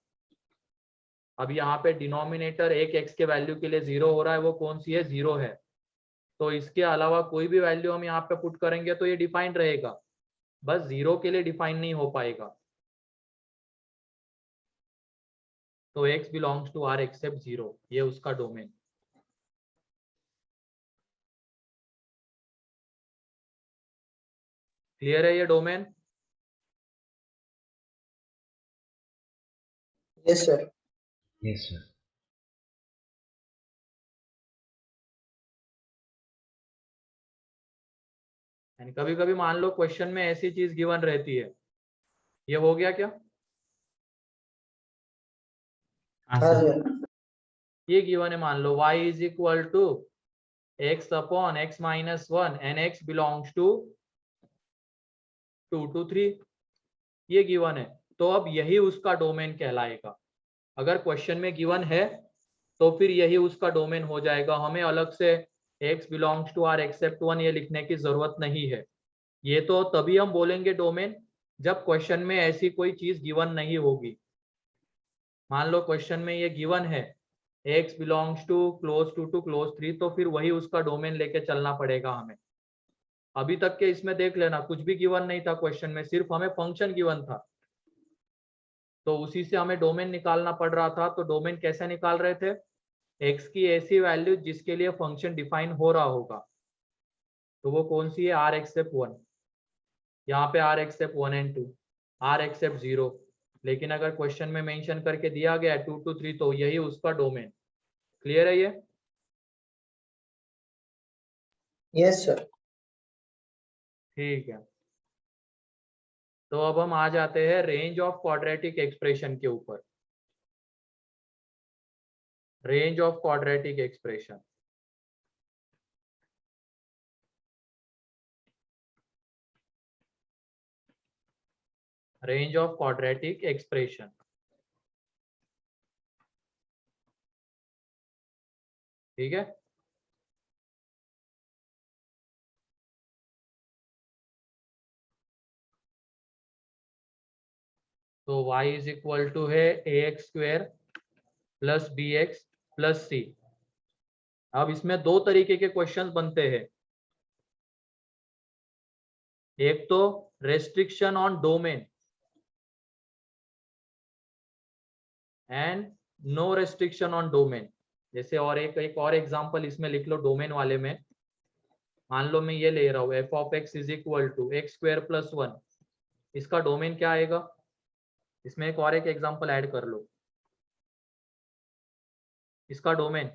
अब यहाँ पे डिनोमिनेटर एक एक्स के वैल्यू के लिए 0 हो रहा है, वो कौन सी है? 0 है। तो इसके अलावा कोई भी वैल्यू हम यहाँ पे पुट करेंगे तो ये डिफाइंड रहेगा, बस 0 के लिए डिफाइन नहीं हो पाएगा। तो x belongs to R except 0, ये उसका डोमेन। क्लियर है ये domain? Yes, sir. Yes, sir. कभी कभी मान लो क्वेश्चन में ऐसी चीज गिवन रहती है, ये हो गया क्या? हाँ हाँ सर। सर। ये गिवन है, मान लो y is equal to x upon x minus 1 and x belongs to 2 to 3, ये गिवन है। तो अब यही उसका डोमेन कहलाएगा। अगर क्वेश्चन में गिवन है तो फिर यही उसका डोमेन हो जाएगा। हमें अलग से x belongs to R except 1 ये लिखने की जरूरत नहीं है। ये तो तभी हम बोलेंगे डोमेन जब क्वेश्चन में ऐसी कोई चीज गिवन नहीं होगी। मान लो क्वेश्चन में ये गिवन है x belongs to close to close 3, तो फिर वही उसका डोमेन लेके चलना पड़ेगा हमें। अभी तक के इसमें देख लेना, कुछ भी गिवन नहीं था क्वेश्चन में, सिर्फ हमें फंक्शन गिवन था, तो उसी से हमें डोमेन निकालना पड़ रहा था। तो डोमेन कैसे निकाल रहे थे? x की ऐसी वैल्यू जिसके लिए फंक्शन डिफाइन हो रहा होगा, तो वो कौन सी है? R except 1। यहाँ पे R except 1 and 2, R except 0। लेकिन अगर क्वेश्चन में मेंशन करके दिया गया 2 to 3, तो यही उसका डोमेन। क्लियर है ये? Yes, sir. ठीक है। तो अब हम आ जाते हैं रेंज ऑफ क्वाड्रेटिक एक्सप्रेशन के ऊपर। Range of quadratic expression, range of quadratic expression. ठीक है, तो y इज इक्वल टू है ax square plus bx plus c। अब इसमें दो तरीके के क्वेश्चंस बनते हैं। एक तो restriction on domain and no restriction on domain. जैसे और एक और एग्जांपल इसमें लिख लो डोमेन वाले में। मान लो मैं ये ले रहा हूँ f of x is equal to x square plus 1, इसका डोमेन क्या आएगा? इसमें एक और एग्जांपल ऐड कर लो, इसका डोमेन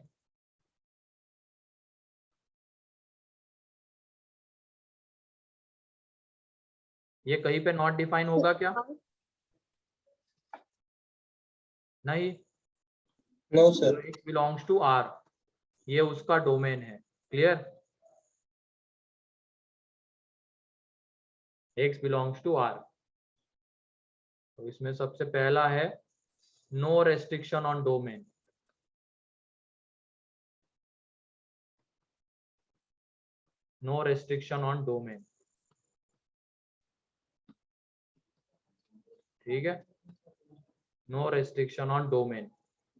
ये कहीं पे नॉट डिफाइन होगा क्या? नहीं, No, sir. x belongs to R, ये उसका डोमेन है। Clear? x belongs to R। तो इसमें सबसे पहला है no restriction on domain. No restriction on domain. ठीक है, no restriction on domain.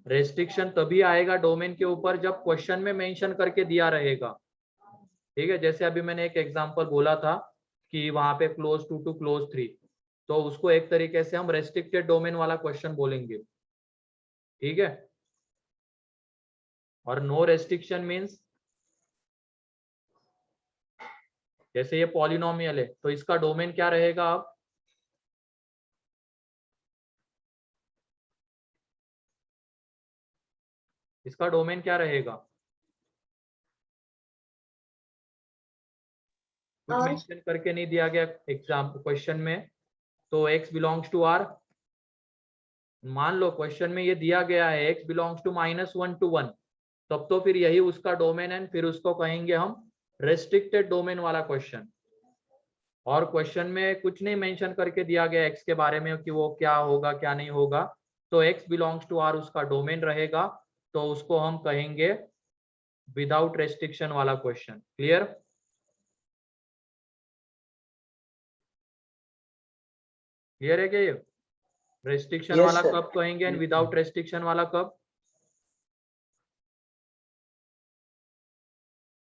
Restriction तभी आएगा डोमेन के ऊपर जब क्वेश्चन में मेंशन करके दिया रहेगा। ठीक है, जैसे अभी मैंने एक एग्जांपल बोला था कि वहां पे क्लोज टू क्लोज 3, तो उसको एक तरीके से हम रेस्ट्रिक्टेड डोमेन वाला क्वेश्चन बोलेंगे। ठीक है, और नो रेस्ट्रिक्शन मीन्स जैसे ये पॉलिनोमियल है तो इसका डोमेन क्या रहेगा? अब इसका डोमेन क्या रहेगा? कुछ और मेंशन करके नहीं दिया गया एग्जाम क्वेश्चन में, तो x बिलोंग्स टू R। मान लो क्वेश्चन में ये दिया गया है x बिलोंग्स टू -1 to 1, तब तो फिर यही उसका डोमेन है, फिर उसको कहेंगे हम रेस्ट्रिक्टेड डोमेन वाला क्वेश्चन। और क्वेश्चन में कुछ नहीं मेंशन करके दिया गया x के बारे में कि वो क्या होगा क्या नहीं होगा, तो x बिलोंग्स टू R उसका डोमेन रहेगा, तो उसको हम कहेंगे विदाउट रेस्ट्रिक्शन वाला क्वेश्चन। क्लियर? क्लियर है क्या ये? रेस्ट्रिक्शन Yes, वाला sir. कब कहेंगे एंड विदाउट रेस्ट्रिक्शन वाला कब?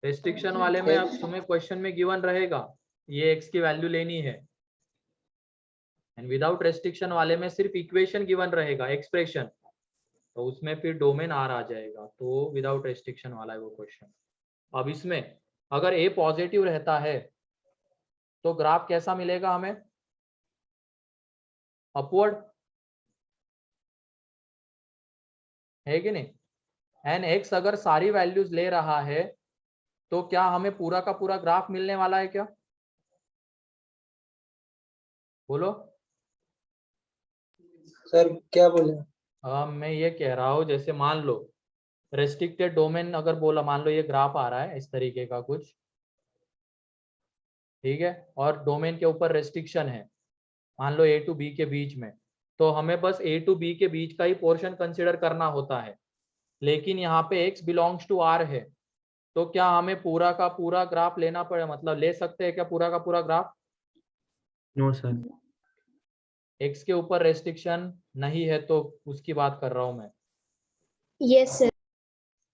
रेस्ट्रिक्शन वाले में अब तुम्हें क्वेश्चन में गिवन रहेगा ये x की वैल्यू लेनी है, एंड विदाउट रेस्ट्रिक्शन वाले में सिर्फ इक्वेशन गिवन रहेगा, एक्सप्रेशन, तो उसमें फिर डोमेन आर आ जाएगा। तो विदाउट रेस्ट्रिक्शन वाला है वो क्वेश्चन। अब इसमें अगर a पॉजिटिव रहता है तो ग्राफ कैसा मिलेगा हमें? अपवर्ड, है कि नहीं? एंड x अगर सारी वैल्यूज ले रहा है तो क्या हमें पूरा का पूरा ग्राफ मिलने वाला है क्या? बोलो। सर क्या बोले? मैं ये कह रहा हूँ जैसे मान लो रेस्ट्रिक्टेड डोमेन अगर बोला, मान लो ये ग्राफ आ रहा है इस तरीके का कुछ, ठीक है, और डोमेन के ऊपर रेस्ट्रिक्शन है मान लो a टू b के बीच में, तो हमें बस a टू b के बीच का ही पोर्शन कंसिडर करना होता है। लेकिन यहाँ पे x बिलोंग्स टू r है, तो क्या हमें पूरा का पूरा ग्राफ लेना पड़े, मतलब ले सकते हैं क्या पूरा का पूरा ग्राफ? No, sir. x के ऊपर रेस्ट्रिक्शन नहीं है तो उसकी बात कर रहा हूं मैं। Yes, sir.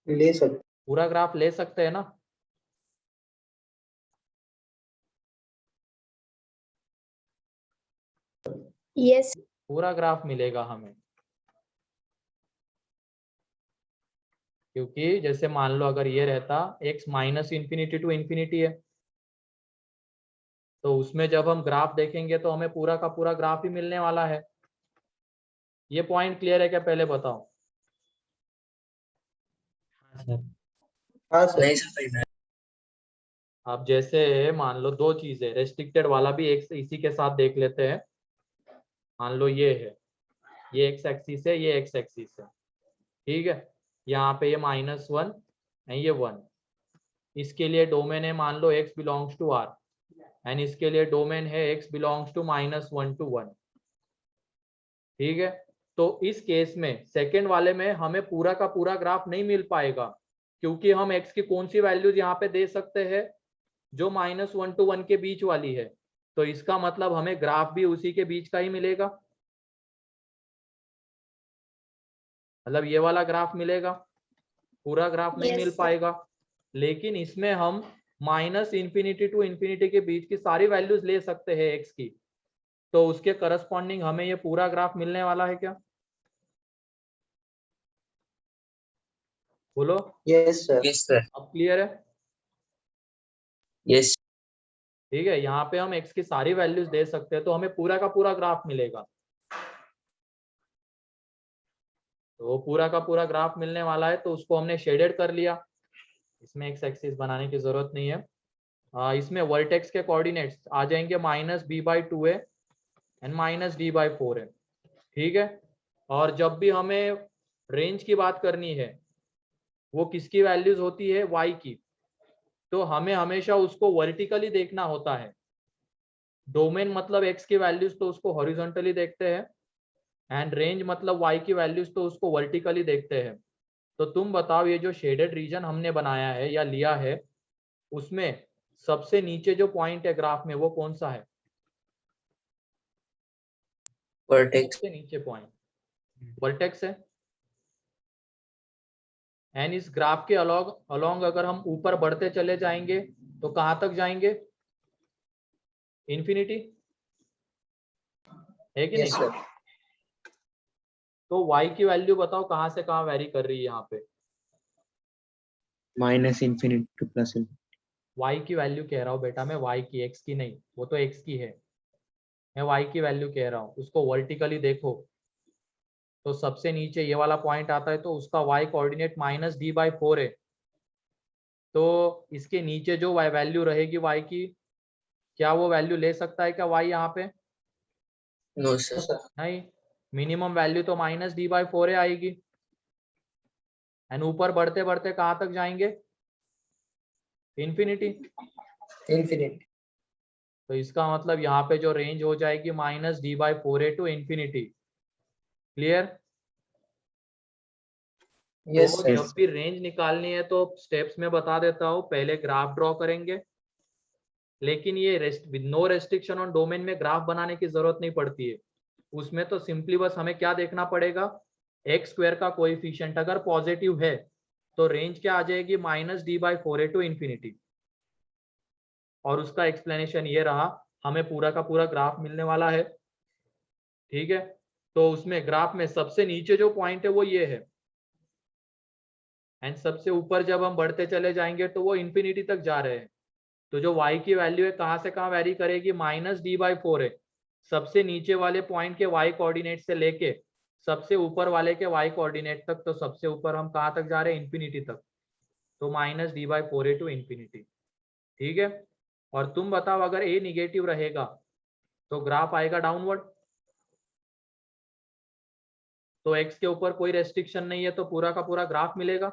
ले सकते। पूरा ग्राफ ले सकते हैं ना? Yes. पूरा ग्राफ मिलेगा हमें, क्योंकि जैसे मान लो अगर ये रहता x minus infinity to infinity है, तो उसमें जब हम ग्राफ देखेंगे तो हमें पूरा का पूरा ग्राफ ही मिलने वाला है। ये पॉइंट क्लियर है क्या? पहले बताओ। हाँ सर। हाँ सर। नहीं सर नहीं। अब जैसे मान लो दो चीजें, रेस्ट्रिक्टेड वाला भी एक इसी के साथ देख लेते हैं। मान लो ये है, ये x एक्सिस है, ये x एक्सिस है, ठीक है, यहाँ पे ये -1 है, ये 1। इसके लिए डोमेन है मान लो x belongs to r, and इसके लिए डोमेन है x बिलोंग्स टू -1 to 1, ठीक है। तो इस केस में सेकेंड वाले में हमें पूरा का पूरा ग्राफ नहीं मिल पाएगा, क्योंकि हम x की कौन सी वैल्यूज यहाँ पे दे सकते हैं, जो -1 to 1 के बीच वाली है, तो इसका मतलब हमें ग्राफ भी उसी के बीच का ही मिलेगा, मतलब ये वाला ग्राफ मिलेगा, पूरा ग्राफ नहीं Yes, मिल sir. पाएगा। लेकिन इसमें हम -इंफिनिटी टू इंफिनिटी के बीच की सारी वैल्यूज ले सकते हैं x की, तो उसके करस्पॉन्डिंग हमें ये पूरा ग्राफ मिलने वाला है क्या? बोलो। Yes sir. Yes sir. अब क्लियर है? यस। ठीक है, यहाँ पे हम x की सारी वैल्यूज दे सकते हैं तो हमें पूरा का पूरा ग्राफ मिलेगा। तो पूरा का पूरा ग्राफ मिलने वाला है, तो उसको हमने शेडेड कर लिया, इसमें x एक्सिस बनाने की जरूरत नहीं है। इसमें वर्टेक्स के कोऑर्डिनेट्स आ जाएंगे -b/2 है एंड -d/4 है, ठीक है। और जब भी हमें रेंज की बात करनी है, वो किसकी वैल्यूज होती है? y की, तो हमें हमेशा उसको वर्टिकली देखना होता है। डोमेन मतलब x की वैल्यूज तो उसको हॉरिजॉन्टली देखते हैं, एंड रेंज मतलब y की वैल्यूज तो उसको वर्टिकली देखते हैं। तो तुम बताओ ये जो शेडेड रीजन हमने बनाया है या लिया है, उसमें सबसे नीचे जो पॉइंट है ग्राफ में वो कौन सा है? वर्टेक्स। सबसे नीचे पॉइंट वर्टेक्स है। एंड इस ग्राफ के अलोंग अगर हम ऊपर बढ़ते चले जाएंगे तो कहां तक जाएंगे? इंफिनिटी, है कि यस नहीं? सर। तो y की वैल्यू बताओ कहां से कहां वेरी कर रही है यहाँ पे? -Infinity to +∞. y की वैल्यू कह रहा हूँ बेटा मैं, y की, x की नहीं, वो तो x की है, मैं y की वैल्यू कह रहा हूँ। उसको वर्टिकली देखो तो सबसे नीचे ये वाला पॉइंट आता है, तो उसका y कोऑर्डिनेट -d/4 है, तो इसके नीचे जो y वैल्यू रहेगी y की, क्या वो वैल्यू ले सकता है क्या y यहाँ पे? No sir. नहीं, मिनिमम वैल्यू तो -d/4 आएगी, एंड ऊपर बढ़ते बढ़ते कहाँ तक जाएंगे? इंफिनिटी। इंफिनिटी। तो इसका मतलब यहाँ पे जो रेंज हो जाएगी -d/4 to infinity. Clear? Yes, तो sir. जब भी रेंज निकालनी है तो स्टेप्स में बता देता हूँ, पहले ग्राफ ड्रॉ करेंगे, लेकिन ये नो रेस्ट्रिक्शन ऑन डोमेन में ग्राफ बनाने की जरूरत नहीं पड़ती है। उसमें तो सिंपली बस हमें क्या देखना पड़ेगा, एक्स स्क्वायर का कोएफिशिएंट अगर पॉजिटिव है तो रेंज क्या आ जाएगी, -d/4a टू इंफिनिटी। और उसका एक्सप्लेनेशन ये रहा, हमें पूरा का पूरा ग्राफ मिलने वाला है, ठीक है। तो उसमें ग्राफ में सबसे नीचे जो पॉइंट है वो ये है, एंड सबसे ऊपर जब हम बढ़ते चले जाएंगे तो वो इंफिनिटी तक जा रहे हैं। तो जो y की वैल्यू है कहाँ से कहाँ वेरी करेगी, -d/4 है। सबसे नीचे वाले पॉइंट के y कोऑर्डिनेट से लेके सबसे ऊपर वाले के y कोऑर्डिनेट तक, तो सबसे ऊपर हम कहाँ तक जा रहे हैं, इंफिनिटी तक। तो -d/4a टू इंफिनिटी, ठीक है। और तुम बताओ अगर a निगेटिव रहेगा तो ग्राफ आएगा डाउनवर्ड। तो x के ऊपर कोई रेस्ट्रिक्शन नहीं है तो पूरा का पूरा ग्राफ मिलेगा।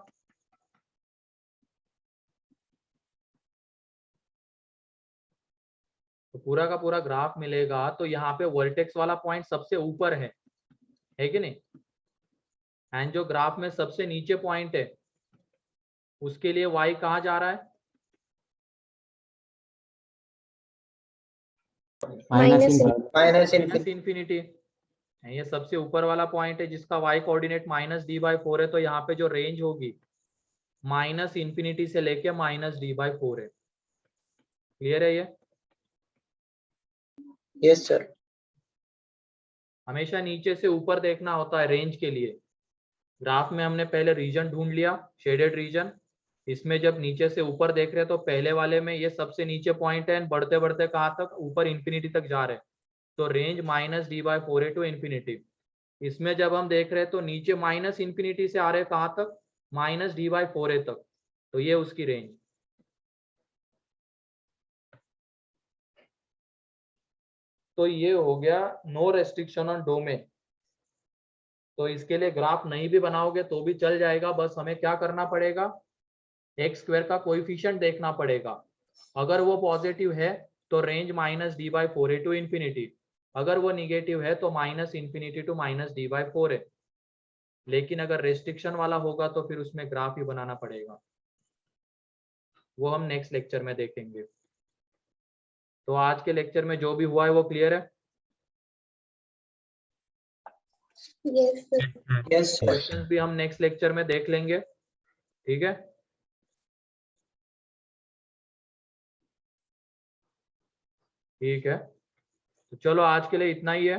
तो पूरा का पूरा ग्राफ मिलेगा, तो यहाँ पे वर्टेक्स वाला पॉइंट सबसे ऊपर है कि नहीं। एंड जो ग्राफ में सबसे नीचे पॉइंट है उसके लिए y कहाँ जा रहा है, Minus इंफिनिटी। ये सबसे ऊपर वाला पॉइंट है जिसका y कोऑर्डिनेट -d/4 है, तो यहाँ पे जो रेंज होगी -इंफिनिटी से लेके -d/4 है। क्लियर है ये? Yes, sir. हमेशा नीचे से ऊपर देखना होता है रेंज के लिए। ग्राफ में हमने पहले रीजन ढूंढ लिया, शेडेड रीजन। इसमें जब नीचे से ऊपर देख रहे हैं तो पहले वाले में ये सबसे नीचे पॉइंट है, बढ़ते बढ़ते कहाँ तक, ऊपर इंफिनिटी तक जा रहे हैं। तो रेंज -d/4a टू इंफिनिटी। इसमें जब हम देख रहे हैं तो नीचे -इंफिनिटी से आ रहे हैं कहाँ तक, -d/4a तक। तो ये उसकी रेंज। तो ये हो गया नो रेस्ट्रिक्शन ऑन डोमेन। तो इसके लिए ग्राफ नहीं भी बनाओगे तो भी चल जाएगा, बस हमें क्या करना पड़ेगा, एक्स स्क्वायर का कोएफिशिएंट देखना पड़ेगा। अगर वो पॉजिटिव है तो रेंज -d/4a टू इंफिनिटी, अगर वो निगेटिव है तो -इंफिनिटी टू -d/4 है। लेकिन अगर रेस्ट्रिक्शन वाला होगा तो फिर उसमें ग्राफ ही बनाना पड़ेगा, वो हम नेक्स्ट लेक्चर में देखेंगे। तो आज के लेक्चर में जो भी हुआ है वो क्लियर है? Yes, sir. Yes, sir. Questions भी हम नेक्स्ट लेक्चर में देख लेंगे, ठीक है। ठीक है, तो चलो आज के लिए इतना ही है।